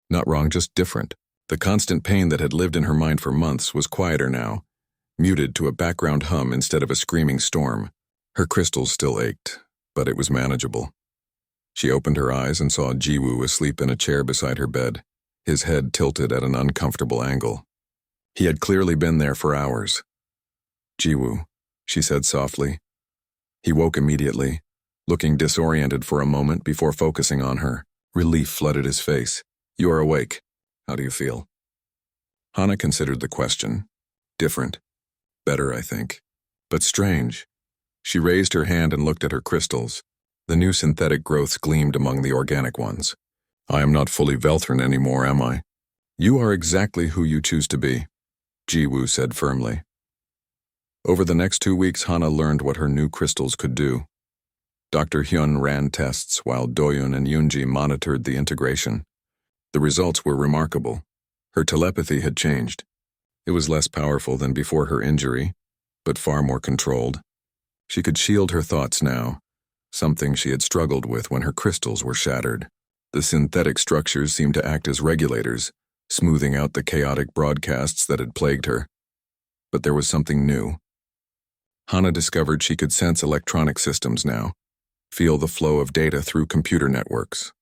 Not wrong, just different. The constant pain that had lived in her mind for months was quieter now, muted to a background hum instead of a screaming storm. Her crystals still ached, but it was manageable. She opened her eyes and saw Jiwoo asleep in a chair beside her bed, his head tilted at an uncomfortable angle. He had clearly been there for hours. "Jiwoo," she said softly. He woke immediately, looking disoriented for a moment before focusing on her. Relief flooded his face. "You are awake. How do you feel?" Hana considered the question. Different. Better, I think. But strange. She raised her hand and looked at her crystals. The new synthetic growths gleamed among the organic ones. "I am not fully Velthran anymore, am I?" "You are exactly who you choose to be," Jiwoo said firmly. Over the next 2 weeks, Hana learned what her new crystals could do. Dr. Hyun ran tests while Doyun and Yoonji monitored the integration. The results were remarkable. Her telepathy had changed. It was less powerful than before her injury, but far more controlled. She could shield her thoughts now, something she had struggled with when her crystals were shattered. The synthetic structures seemed to act as regulators, smoothing out the chaotic broadcasts that had plagued her. But there was something new. Hana discovered she could sense electronic systems now, feel the flow of data through computer networks.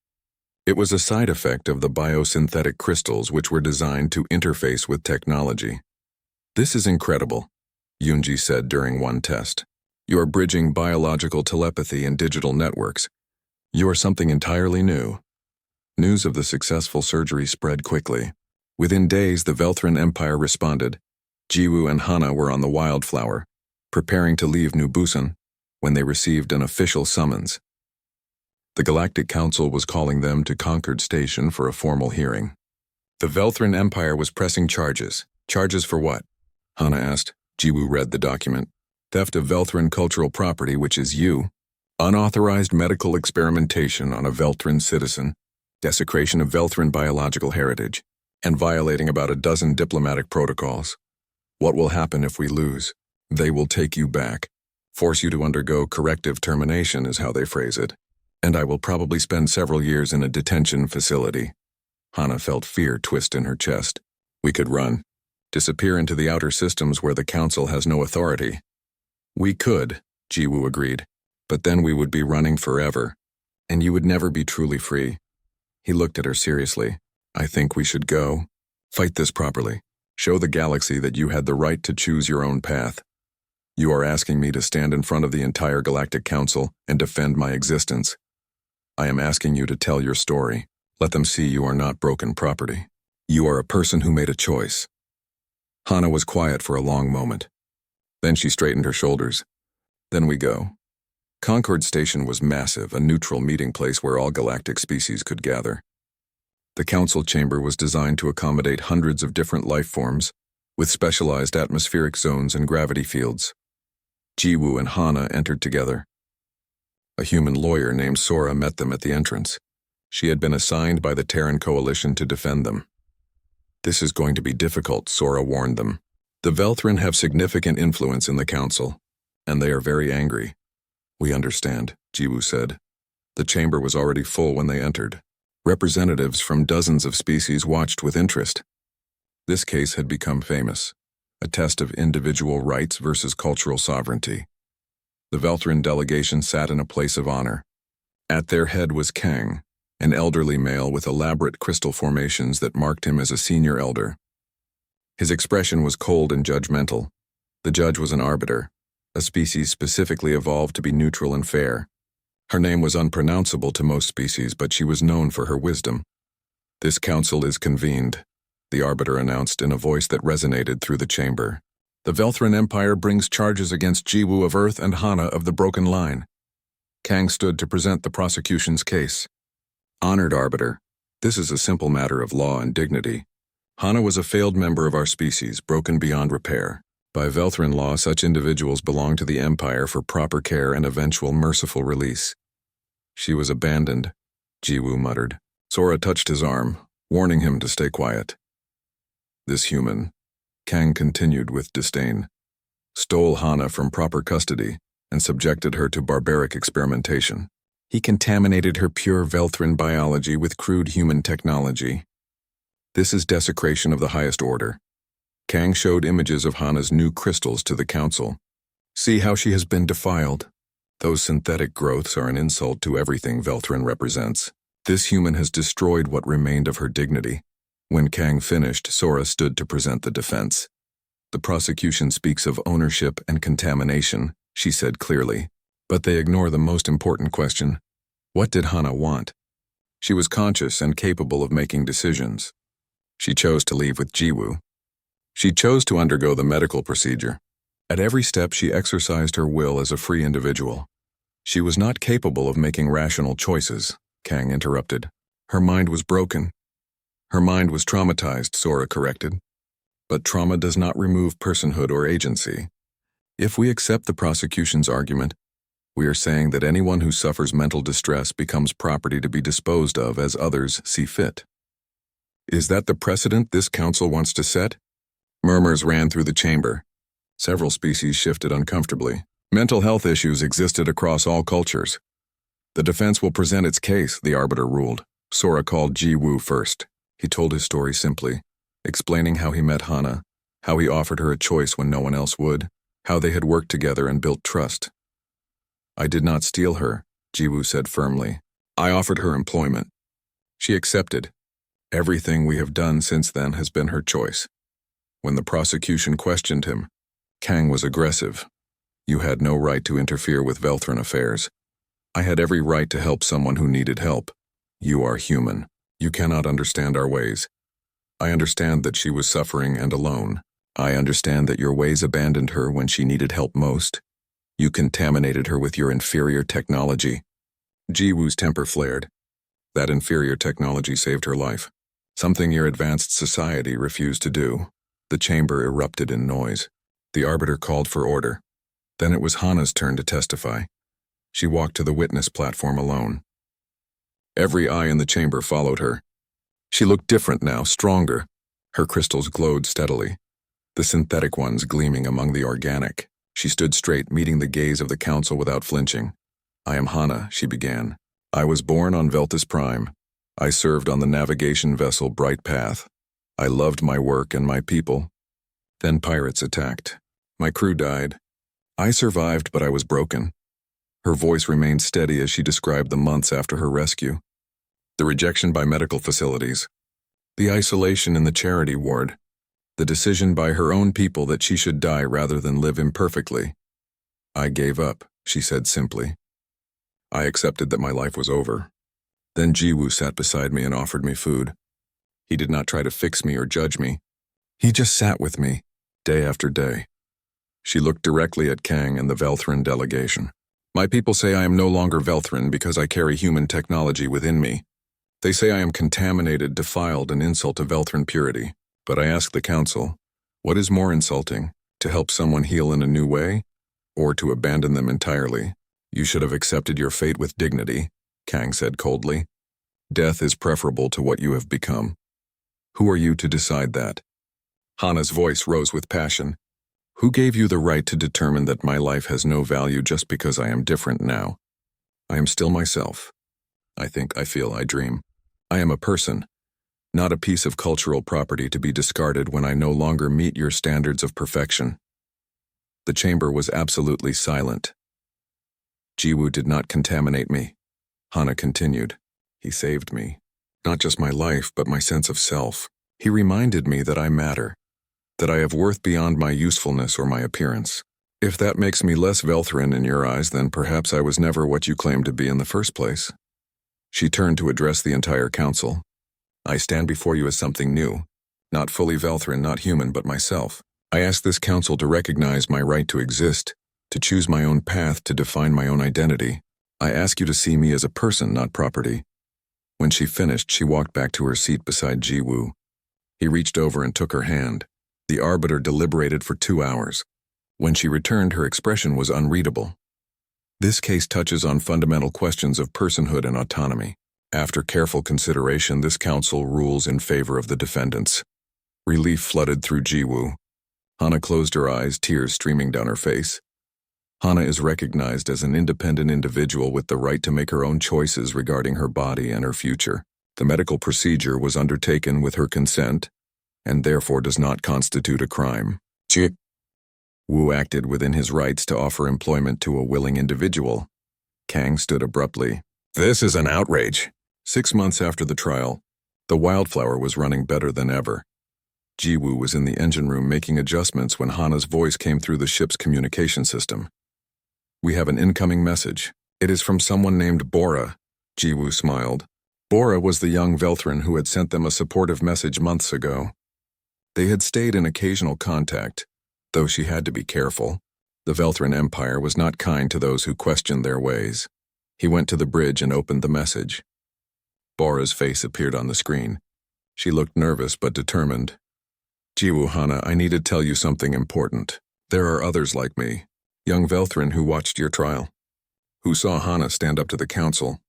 It was a side effect of the biosynthetic crystals which were designed to interface with technology. "This is incredible," Yoonji said during one test. "You are bridging biological telepathy and digital networks. You are something entirely new." News of the successful surgery spread quickly. Within days, the Velthran Empire responded. Jiwoo and Hana were on the Wildflower, preparing to leave New Busan, when they received an official summons. The Galactic Council was calling them to Concord Station for a formal hearing. The Velthran Empire was pressing charges. "Charges for what?" Hana asked. Jiwoo read the document. "Theft of Velthran cultural property, which is you. Unauthorized medical experimentation on a Velthran citizen. Desecration of Velthran biological heritage. And violating about a dozen diplomatic protocols. What will happen if we lose? They will take you back. Force you to undergo corrective termination is how they phrase it. And I will probably spend several years in a detention facility." Hana felt fear twist in her chest. "We could run. Disappear into the outer systems where the Council has no authority." "We could," Jiwoo agreed. "But then we would be running forever. And you would never be truly free." He looked at her seriously. "I think we should go. Fight this properly. Show the galaxy that you had the right to choose your own path. You are asking me to stand in front of the entire Galactic Council and defend my existence. I am asking you to tell your story. Let them see you are not broken property. You are a person who made a choice." Hana was quiet for a long moment. Then she straightened her shoulders. "Then we go." Concord Station was massive, a neutral meeting place where all galactic species could gather. The council chamber was designed to accommodate hundreds of different life forms, with specialized atmospheric zones and gravity fields. Jiwoo and Hana entered together. A human lawyer named Sora met them at the entrance. She had been assigned by the Terran Coalition to defend them. "This is going to be difficult," Sora warned them. "The Velthran have significant influence in the council, and they are very angry." "We understand," Jiwoo said. The chamber was already full when they entered. Representatives from dozens of species watched with interest. This case had become famous, a test of individual rights versus cultural sovereignty. The Velthran delegation sat in a place of honor. At their head was Kang, an elderly male with elaborate crystal formations that marked him as a senior elder. His expression was cold and judgmental. The judge was an arbiter, a species specifically evolved to be neutral and fair. Her name was unpronounceable to most species, but she was known for her wisdom. "This council is convened," the arbiter announced in a voice that resonated through the chamber. "The Velthran Empire brings charges against Jiwoo of Earth and Hana of the Broken Line." Kang stood to present the prosecution's case. "Honored arbiter, this is a simple matter of law and dignity. Hana was a failed member of our species, broken beyond repair. By Velthran law, such individuals belong to the Empire for proper care and eventual merciful release." "She was abandoned," Jiwoo muttered. Sora touched his arm, warning him to stay quiet. "This human," Kang continued with disdain, "stole Hana from proper custody and subjected her to barbaric experimentation. He contaminated her pure Velthran biology with crude human technology. This is desecration of the highest order." Kang showed images of Hana's new crystals to the council. "See how she has been defiled. Those synthetic growths are an insult to everything Velthrin represents. This human has destroyed what remained of her dignity. When Kang finished, Sora stood to present the defense. The prosecution speaks of ownership and contamination, she said clearly. But they ignore the most important question. What did Hana want? She was conscious and capable of making decisions. She chose to leave with Jiwoo. She chose to undergo the medical procedure. At every step, she exercised her will as a free individual. She was not capable of making rational choices, Kang interrupted. Her mind was broken. Her mind was traumatized, Sora corrected. But trauma does not remove personhood or agency. If we accept the prosecution's argument, we are saying that anyone who suffers mental distress becomes property to be disposed of as others see fit. Is that the precedent this council wants to set? Murmurs ran through the chamber. Several species shifted uncomfortably. Mental health issues existed across all cultures. The defense will present its case, the arbiter ruled. Sora called Jiwoo first. He told his story simply, explaining how he met Hana, how he offered her a choice when no one else would, how they had worked together and built trust. I did not steal her, Jiwoo said firmly. I offered her employment. She accepted. Everything we have done since then has been her choice. When the prosecution questioned him, Kang was aggressive. You had no right to interfere with Velthrin affairs. I had every right to help someone who needed help. You are human. You cannot understand our ways. I understand that she was suffering and alone. I understand that your ways abandoned her when she needed help most. You contaminated her with your inferior technology. Jiwoo's temper flared. That inferior technology saved her life. Something your advanced society refused to do. The chamber erupted in noise. The arbiter called for order. Then it was Hana's turn to testify. She walked to the witness platform alone. Every eye in the chamber followed her. She looked different now, stronger. Her crystals glowed steadily, the synthetic ones gleaming among the organic. She stood straight, meeting the gaze of the council without flinching. I am Hana, she began. I was born on Veltus Prime. I served on the navigation vessel Bright Path. I loved my work and my people. Then pirates attacked. My crew died. I survived, but I was broken. Her voice remained steady as she described the months after her rescue. The rejection by medical facilities. The isolation in the charity ward. The decision by her own people that she should die rather than live imperfectly. I gave up, she said simply. I accepted that my life was over. Then Jiwoo sat beside me and offered me food. He did not try to fix me or judge me. He just sat with me, day after day. She looked directly at Kang and the Velthrin delegation. My people say I am no longer Velthrin because I carry human technology within me. They say I am contaminated, defiled, an insult to Velthrin purity. But I ask the council, what is more insulting, to help someone heal in a new way, or to abandon them entirely? You should have accepted your fate with dignity, Kang said coldly. Death is preferable to what you have become. Who are you to decide that? Hana's voice rose with passion. Who gave you the right to determine that my life has no value just because I am different now? I am still myself. I think, I feel, I dream. I am a person, not a piece of cultural property to be discarded when I no longer meet your standards of perfection. The chamber was absolutely silent. Jiwoo did not contaminate me. Hana continued. He saved me. Not just my life, but my sense of self. He reminded me that I matter, that I have worth beyond my usefulness or my appearance. If that makes me less Velthrin in your eyes, then perhaps I was never what you claimed to be in the first place. She turned to address the entire council. I stand before you as something new, not fully Velthrin, not human, but myself. I ask this council to recognize my right to exist, to choose my own path, to define my own identity. I ask you to see me as a person, not property. When she finished, she walked back to her seat beside Jiwoo. He reached over and took her hand. The arbiter deliberated for 2 hours. When she returned, her expression was unreadable. This case touches on fundamental questions of personhood and autonomy. After careful consideration, this council rules in favor of the defendants. Relief flooded through Jiwoo. Hana closed her eyes, tears streaming down her face. Hana is recognized as an independent individual with the right to make her own choices regarding her body and her future. The medical procedure was undertaken with her consent, and therefore does not constitute a crime. Wu acted within his rights to offer employment to a willing individual. Kang stood abruptly. This is an outrage. 6 months after the trial, the Wildflower was running better than ever. Jiwoo was in the engine room making adjustments when Hana's voice came through the ship's communication system. We have an incoming message. It is from someone named Bora. Jiwoo smiled. Bora was the young Velthran who had sent them a supportive message months ago. They had stayed in occasional contact, though she had to be careful. The Velthran Empire was not kind to those who questioned their ways. He went to the bridge and opened the message. Bora's face appeared on the screen. She looked nervous but determined. Jiwoo, Hana, I need to tell you something important. There are others like me, young Velthran who watched your trial, who saw Hana stand up to the council,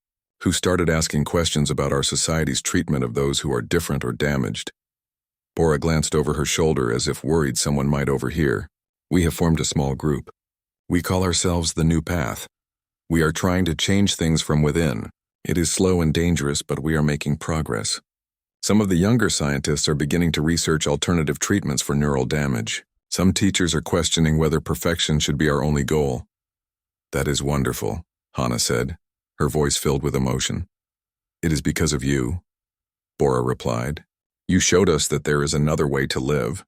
who started asking questions about our society's treatment of those who are different or damaged. Bora glanced over her shoulder as if worried someone might overhear. We have formed a small group. We call ourselves the New Path. We are trying to change things from within. It is slow and dangerous, but we are making progress. Some of the younger scientists are beginning to research alternative treatments for neural damage. Some teachers are questioning whether perfection should be our only goal. That is wonderful, Hana said, her voice filled with emotion. It is because of you, Bora replied. You showed us that there is another way to live.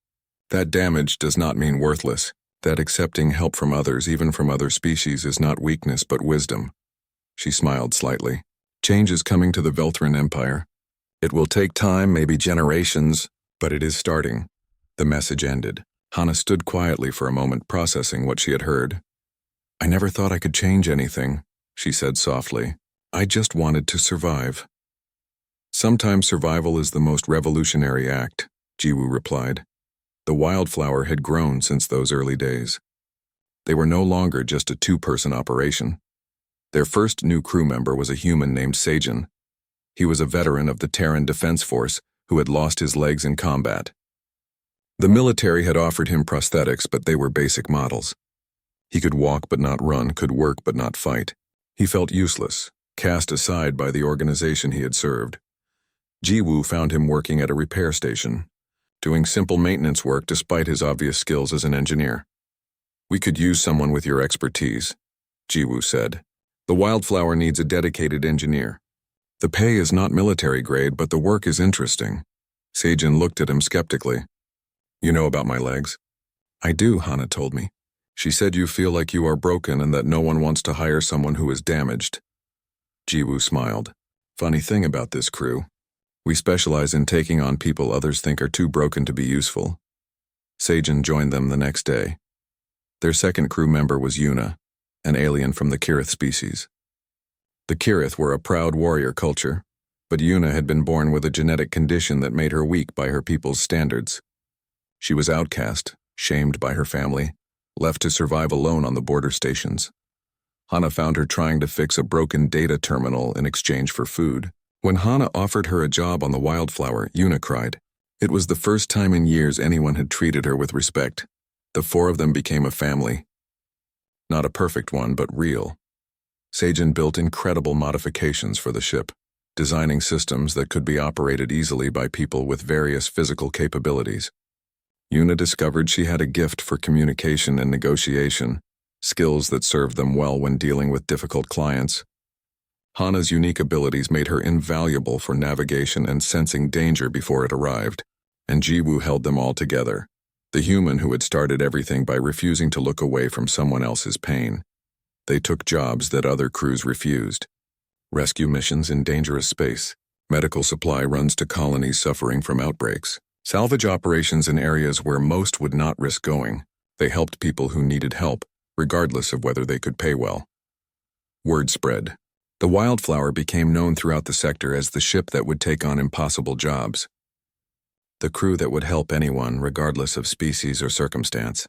That damage does not mean worthless. That accepting help from others, even from other species, is not weakness but wisdom. She smiled slightly. Change is coming to the Velthran Empire. It will take time, maybe generations, but it is starting. The message ended. Hana stood quietly for a moment, processing what she had heard. I never thought I could change anything, she said softly. I just wanted to survive. Sometimes survival is the most revolutionary act, Jiwoo replied. The Wildflower had grown since those early days. They were no longer just a two-person operation. Their first new crew member was a human named Seijin. He was a veteran of the Terran Defense Force who had lost his legs in combat. The military had offered him prosthetics, but they were basic models. He could walk but not run, could work but not fight. He felt useless, cast aside by the organization he had served. Jiwoo found him working at a repair station, doing simple maintenance work despite his obvious skills as an engineer. We could use someone with your expertise, Jiwoo said. The Wildflower needs a dedicated engineer. The pay is not military grade, but the work is interesting. Seijin looked at him skeptically. You know about my legs? I do, Hana told me. She said you feel like you are broken and that no one wants to hire someone who is damaged. Jiwoo smiled. Funny thing about this crew. We specialize in taking on people others think are too broken to be useful. Seijin joined them the next day. Their second crew member was Yuna, an alien from the Kirith species. The Kirith were a proud warrior culture, but Yuna had been born with a genetic condition that made her weak by her people's standards. She was outcast, shamed by her family, left to survive alone on the border stations. Hana found her trying to fix a broken data terminal in exchange for food. When Hana offered her a job on the Wildflower, Yuna cried. It was the first time in years anyone had treated her with respect. The four of them became a family. Not a perfect one, but real. Seijin built incredible modifications for the ship, designing systems that could be operated easily by people with various physical capabilities. Yuna discovered she had a gift for communication and negotiation, skills that served them well when dealing with difficult clients. Hana's unique abilities made her invaluable for navigation and sensing danger before it arrived, and Jiwoo held them all together, the human who had started everything by refusing to look away from someone else's pain. They took jobs that other crews refused. Rescue missions in dangerous space, medical supply runs to colonies suffering from outbreaks, salvage operations in areas where most would not risk going. They helped people who needed help, regardless of whether they could pay well. Word spread. The Wildflower became known throughout the sector as the ship that would take on impossible jobs. The crew that would help anyone, regardless of species or circumstance.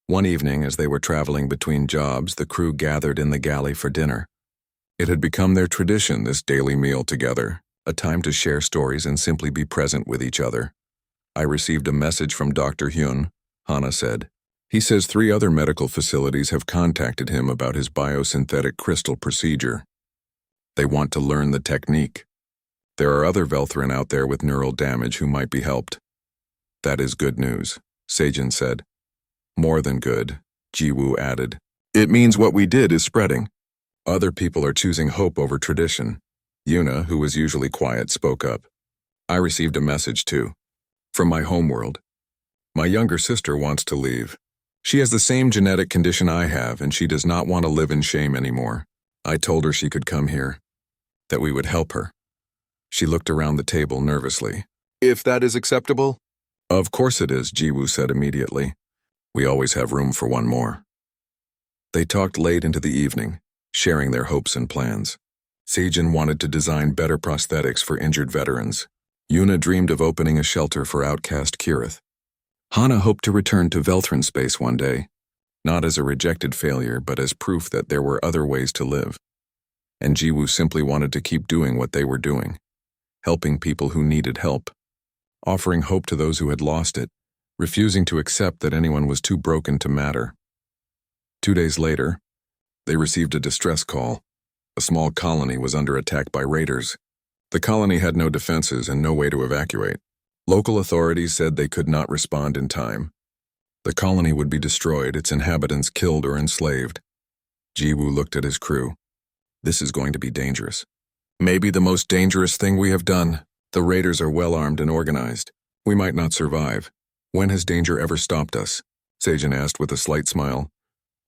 One evening, as they were traveling between jobs, the crew gathered in the galley for dinner. It had become their tradition, this daily meal together, a time to share stories and simply be present with each other. I received a message from Dr. Hyun, Hana said. He says 3 other medical facilities have contacted him about his biosynthetic crystal procedure. They want to learn the technique. There are other Velthran out there with neural damage who might be helped. That is good news, Seijin said. More than good, Jiwoo added. It means what we did is spreading. Other people are choosing hope over tradition. Yuna, who was usually quiet, spoke up. I received a message too. From my homeworld. My younger sister wants to leave. She has the same genetic condition I have, and she does not want to live in shame anymore. I told her she could come here, that we would help her. She looked around the table nervously. If that is acceptable? Of course it is, Jiwoo said immediately. We always have room for one more. They talked late into the evening, sharing their hopes and plans. Sejin wanted to design better prosthetics for injured veterans. Yuna dreamed of opening a shelter for outcast Kirith. Hana hoped to return to Velthran space one day, not as a rejected failure, but as proof that there were other ways to live. And Jiwoo simply wanted to keep doing what they were doing, helping people who needed help, offering hope to those who had lost it, refusing to accept that anyone was too broken to matter. 2 days later, they received a distress call. A small colony was under attack by raiders. The colony had no defenses and no way to evacuate. Local authorities said they could not respond in time. The colony would be destroyed, its inhabitants killed or enslaved. Jiwoo looked at his crew. This is going to be dangerous. Maybe the most dangerous thing we have done. The raiders are well armed and organized. We might not survive. When has danger ever stopped us? Sejin asked with a slight smile.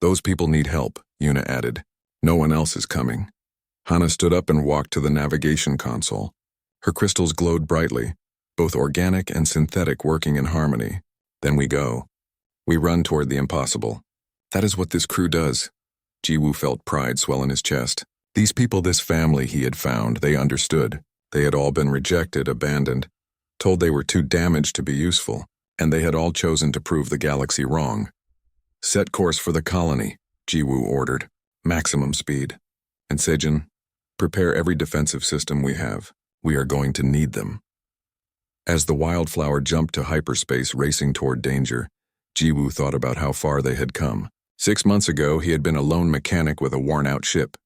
Those people need help, Yuna added. No one else is coming. Hana stood up and walked to the navigation console. Her crystals glowed brightly, both organic and synthetic working in harmony. Then we go. We run toward the impossible. That is what this crew does. Jiwoo felt pride swell in his chest. These people, this family he had found, they understood. They had all been rejected, abandoned, told they were too damaged to be useful, and they had all chosen to prove the galaxy wrong. Set course for the colony, Jiwoo ordered. Maximum speed. And Sejin, prepare every defensive system we have. We are going to need them. As the wildflower jumped to hyperspace racing toward danger, Jiwoo thought about how far they had come. 6 months ago, he had been a lone mechanic with a worn-out ship.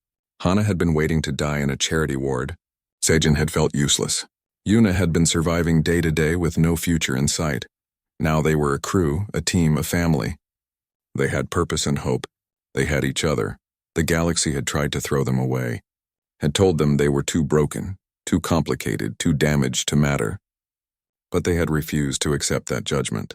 Hana had been waiting to die in a charity ward. Sejin had felt useless. Yuna had been surviving day to day with no future in sight. Now they were a crew, a team, a family. They had purpose and hope. They had each other. The galaxy had tried to throw them away, had told them they were too broken, too complicated, too damaged to matter. But they had refused to accept that judgment.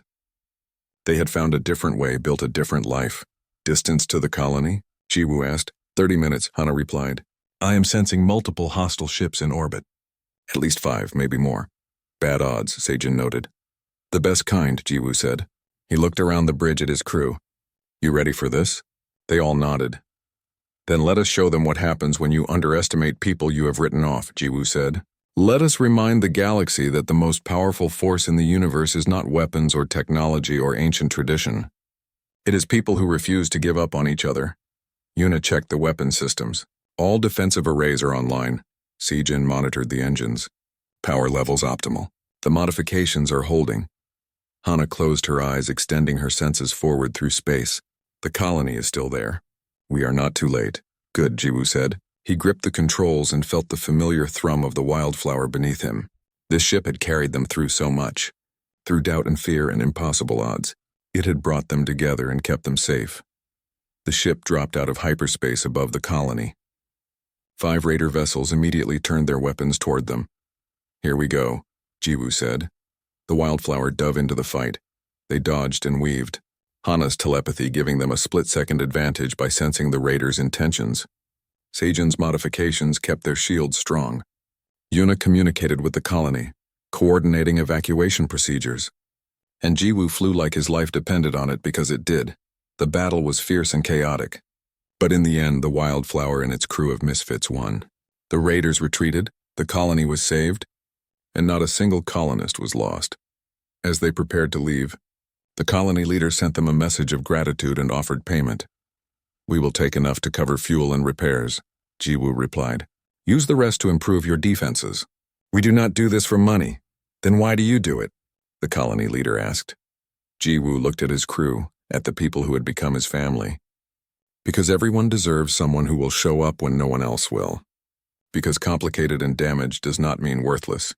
They had found a different way, built a different life. Distance to the colony? Jiwoo asked. 30 minutes, Hana replied. I am sensing multiple hostile ships in orbit. At least 5, maybe more. Bad odds, Sejin noted. The best kind, Jiwoo said. He looked around the bridge at his crew. You ready for this? They all nodded. Then let us show them what happens when you underestimate people you have written off, Jiwoo said. Let us remind the galaxy that the most powerful force in the universe is not weapons or technology or ancient tradition. It is people who refuse to give up on each other. Yuna checked the weapon systems. All defensive arrays are online. Sejin monitored the engines. Power levels optimal. The modifications are holding. Hana closed her eyes, extending her senses forward through space. The colony is still there. We are not too late. Good, Jiwoo said. He gripped the controls and felt the familiar thrum of the wildflower beneath him. This ship had carried them through so much. Through doubt and fear and impossible odds. It had brought them together and kept them safe. The ship dropped out of hyperspace above the colony. 5 raider vessels immediately turned their weapons toward them. Here we go, Jiwoo said. The wildflower dove into the fight. They dodged and weaved. Hana's telepathy giving them a split-second advantage by sensing the raiders' intentions. Sejin's modifications kept their shields strong. Yuna communicated with the colony, coordinating evacuation procedures. And Jiwoo flew like his life depended on it because it did. The battle was fierce and chaotic. But in the end, the wildflower and its crew of misfits won. The raiders retreated, the colony was saved, and not a single colonist was lost. As they prepared to leave, the colony leader sent them a message of gratitude and offered payment. We will take enough to cover fuel and repairs, Jiwoo replied. Use the rest to improve your defenses. We do not do this for money. Then why do you do it? The colony leader asked. Jiwoo looked at his crew, at the people who had become his family. Because everyone deserves someone who will show up when no one else will. Because complicated and damaged does not mean worthless.